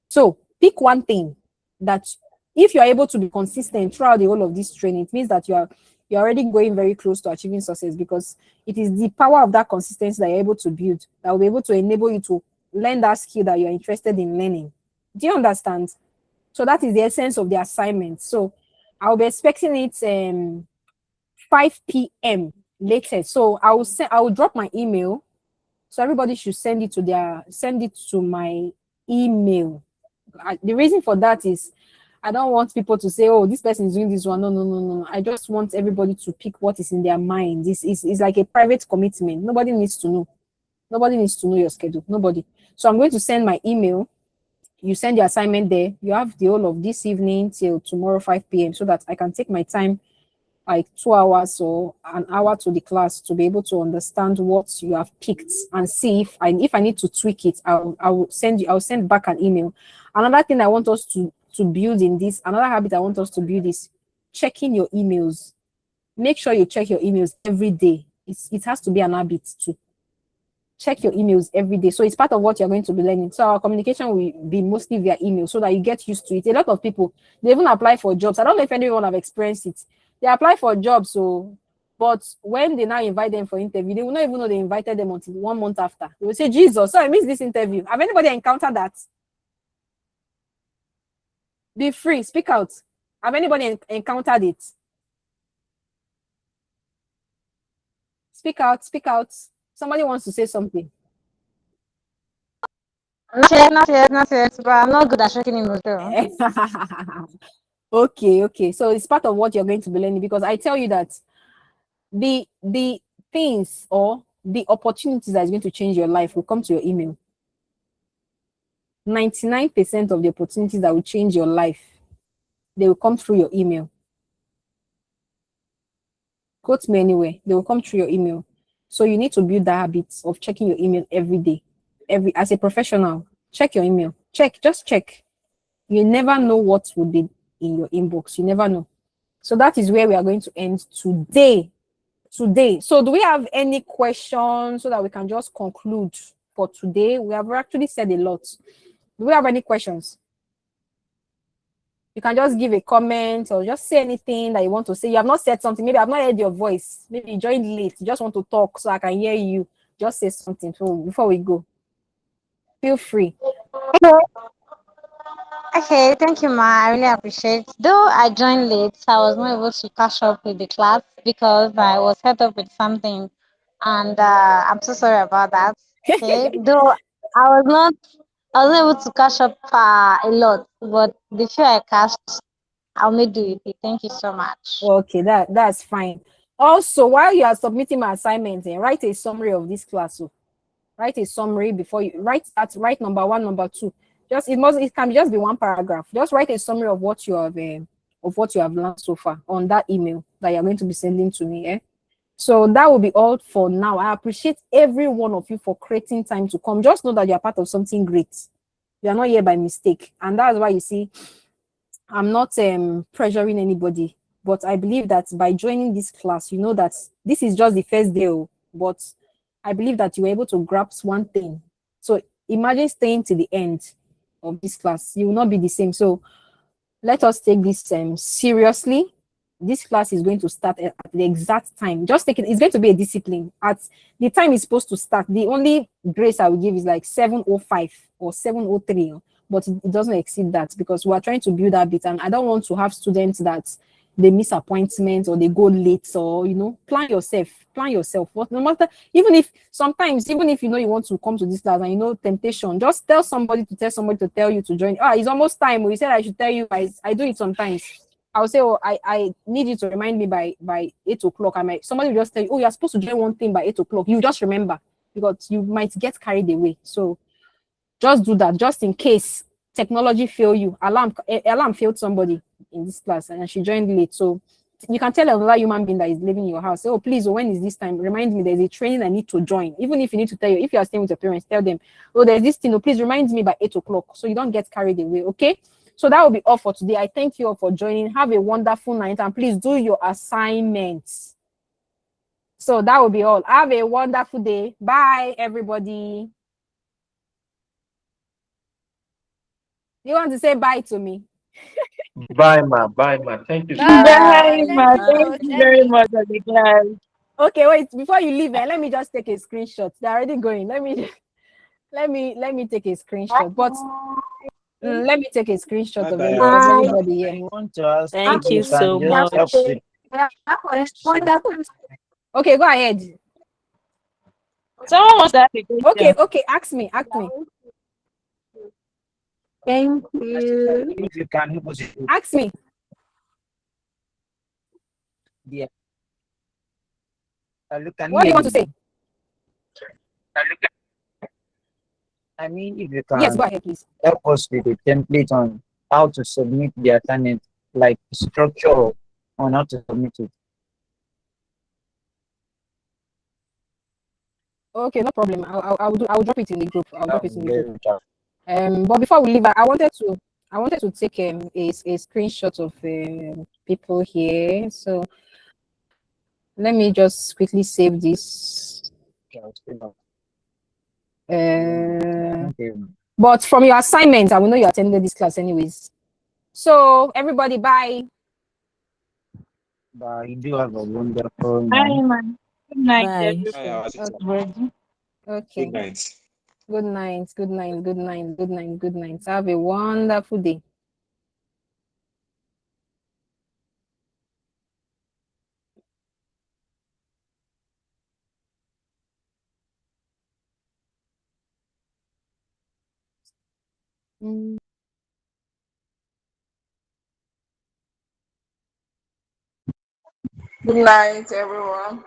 B: So pick one thing that if you are able to be consistent throughout the whole of this training, it means that you're already going very close to achieving success, because it is the power of that consistency that you're able to build that will be able to enable you to learn that skill that you're interested in learning. Do you understand? So that is the essence of the assignment. So I'll be expecting it 5 p.m. latest. So I will drop my email. So everybody should send it to my email. The reason for that is I don't want people to say, oh, this person is doing this one. No. I just want everybody to pick what is in their mind. This is like a private commitment. Nobody needs to know. Nobody needs to know your schedule. Nobody. So I'm going to send my email. You send your assignment there. You have the whole of this evening till tomorrow 5 p.m. so that I can take my time, like 2 hours or an hour to the class, to be able to understand what you have picked and see if I need to tweak it. I'll send back an email. Another thing I want us to build in this, another habit I want us to build is checking your emails. Make sure you check your emails every day. It has to be an habit to check your emails every day. So it's part of what you're going to be learning. So our communication will be mostly via email so that you get used to it. A lot of people, they even apply for jobs. I don't know if anyone have experienced it. They apply for jobs, but when they now invite them for interview, they will not even know they invited them until 1 month after. They will say, Jesus, so I missed this interview. Have anybody encountered that? Be free, speak out. Have anybody encountered it? Speak out. Somebody wants to say something.
K: Not yet, but I'm not good at shaking in hotel.
B: Okay. So it's part of what you're going to be learning, because I tell you that the things or the opportunities that is going to change your life will come to your email. 99% of the opportunities that will change your life, they will come through your email. Quote me anywhere, they will come through your email. So you need to build the habit of checking your email every day. As a professional, check your email. Just check. You never know what will be in your inbox. You never know. So that is where we are going to end today. So do we have any questions so that we can just conclude for today? We have actually said a lot. Do we have any questions? You can just give a comment or just say anything that you want to say. You have not said something. Maybe I've not heard your voice. Maybe you joined late. You just want to talk so I can hear you. Just say something before we go. Feel free.
K: Okay, thank you, Ma. I really appreciate. Though I joined late, I was not able to catch up with the class because I was set up with something, and I'm so sorry about that. Okay, though I was not able to catch up a lot, but the few I catched, I'll make do with it. Thank you so much.
B: Okay, that's fine. Also, while you are submitting my assignment, write a summary of this class. So write a summary before you write number 1, number 2. It can just be 1 paragraph. Just write a summary of what you have learned so far on that email that you're going to be sending to me. So that will be all for now. I appreciate every one of you for creating time to come. Just know that you're part of something great. You are not here by mistake, and that's why you see I'm not pressuring anybody, but I believe that by joining this class, you know that this is just the first day, but I believe that you were able to grasp one thing. So imagine staying to the end of this class. You will not be the same. So let us take this seriously. This class is going to start at the exact time. Just take it. It's going to be a discipline. At the time it's supposed to start, the only grace I will give is like 7:05 or 7:03. but it doesn't exceed that, because we are trying to build habits, and I don't want to have students that they miss appointments or they go late, or plan yourself. What, no matter, even if sometimes, even if you want to come to this class and temptation, just tell somebody to tell you to join. It's almost time. You said I should tell you. I do it sometimes. I'll say, oh, I need you to remind me by 8 o'clock. Somebody will just tell you, oh, you're supposed to join one thing by 8 o'clock. You just remember, because you might get carried away. So just do that, just in case technology fail you. Alarm failed somebody in this class, and she joined late. So you can tell another human being that is living in your house, say, oh, please, when is this time? Remind me, there's a training I need to join. Even if you need to tell you, if you are staying with your parents, tell them, oh, there's this thing, oh, please remind me by 8 o'clock, so you don't get carried away. Okay, so that will be all for today. I thank you all for joining. Have a wonderful night, and please do your assignments. So that will be all. Have a wonderful day. Bye, everybody. You want to say bye to me?
D: Bye, ma. Bye, ma. Thank you so much.
F: Bye.
G: Bye,
F: Thank
G: ma.
F: you.
G: Thank you very much for the class.
B: Okay, wait, before you leave, let me just take a screenshot. They're already going. Let me take a screenshot. But let me take a screenshot of everybody here.
J: I want to ask
F: Thank
J: if
F: you
J: you can
F: so
J: just help
F: much.
J: with
B: Okay, go ahead.
G: Someone wants to ask a question.
B: Okay, ask me.
F: Thank you.
J: if you can help us with
B: Ask me.
J: the can
B: What do
J: hear
B: you want to
J: you.
B: say?
J: I mean, if you
B: Yes, go
J: can
B: ahead, please.
J: help us with a template on how to submit the assignment, like structure on how to submit it.
B: Okay, no problem. I'll drop it in the group. I'll
J: That
B: drop
J: would
B: it
J: be
B: in the group.
J: very much.
B: But before we leave, I wanted to take a screenshot of people here. So let me just quickly save this.
J: Okay.
B: But from your assignment, I will know you attended this class anyways. So everybody, bye.
J: But you do have a wonderful
G: Bye,
J: night.
G: ma. Good night,
F: Bye.
G: everyone.
B: Okay.
L: Good night.
B: Good night. Good night. Good night. Good night. Good night. Have a wonderful day.
C: Good night, everyone.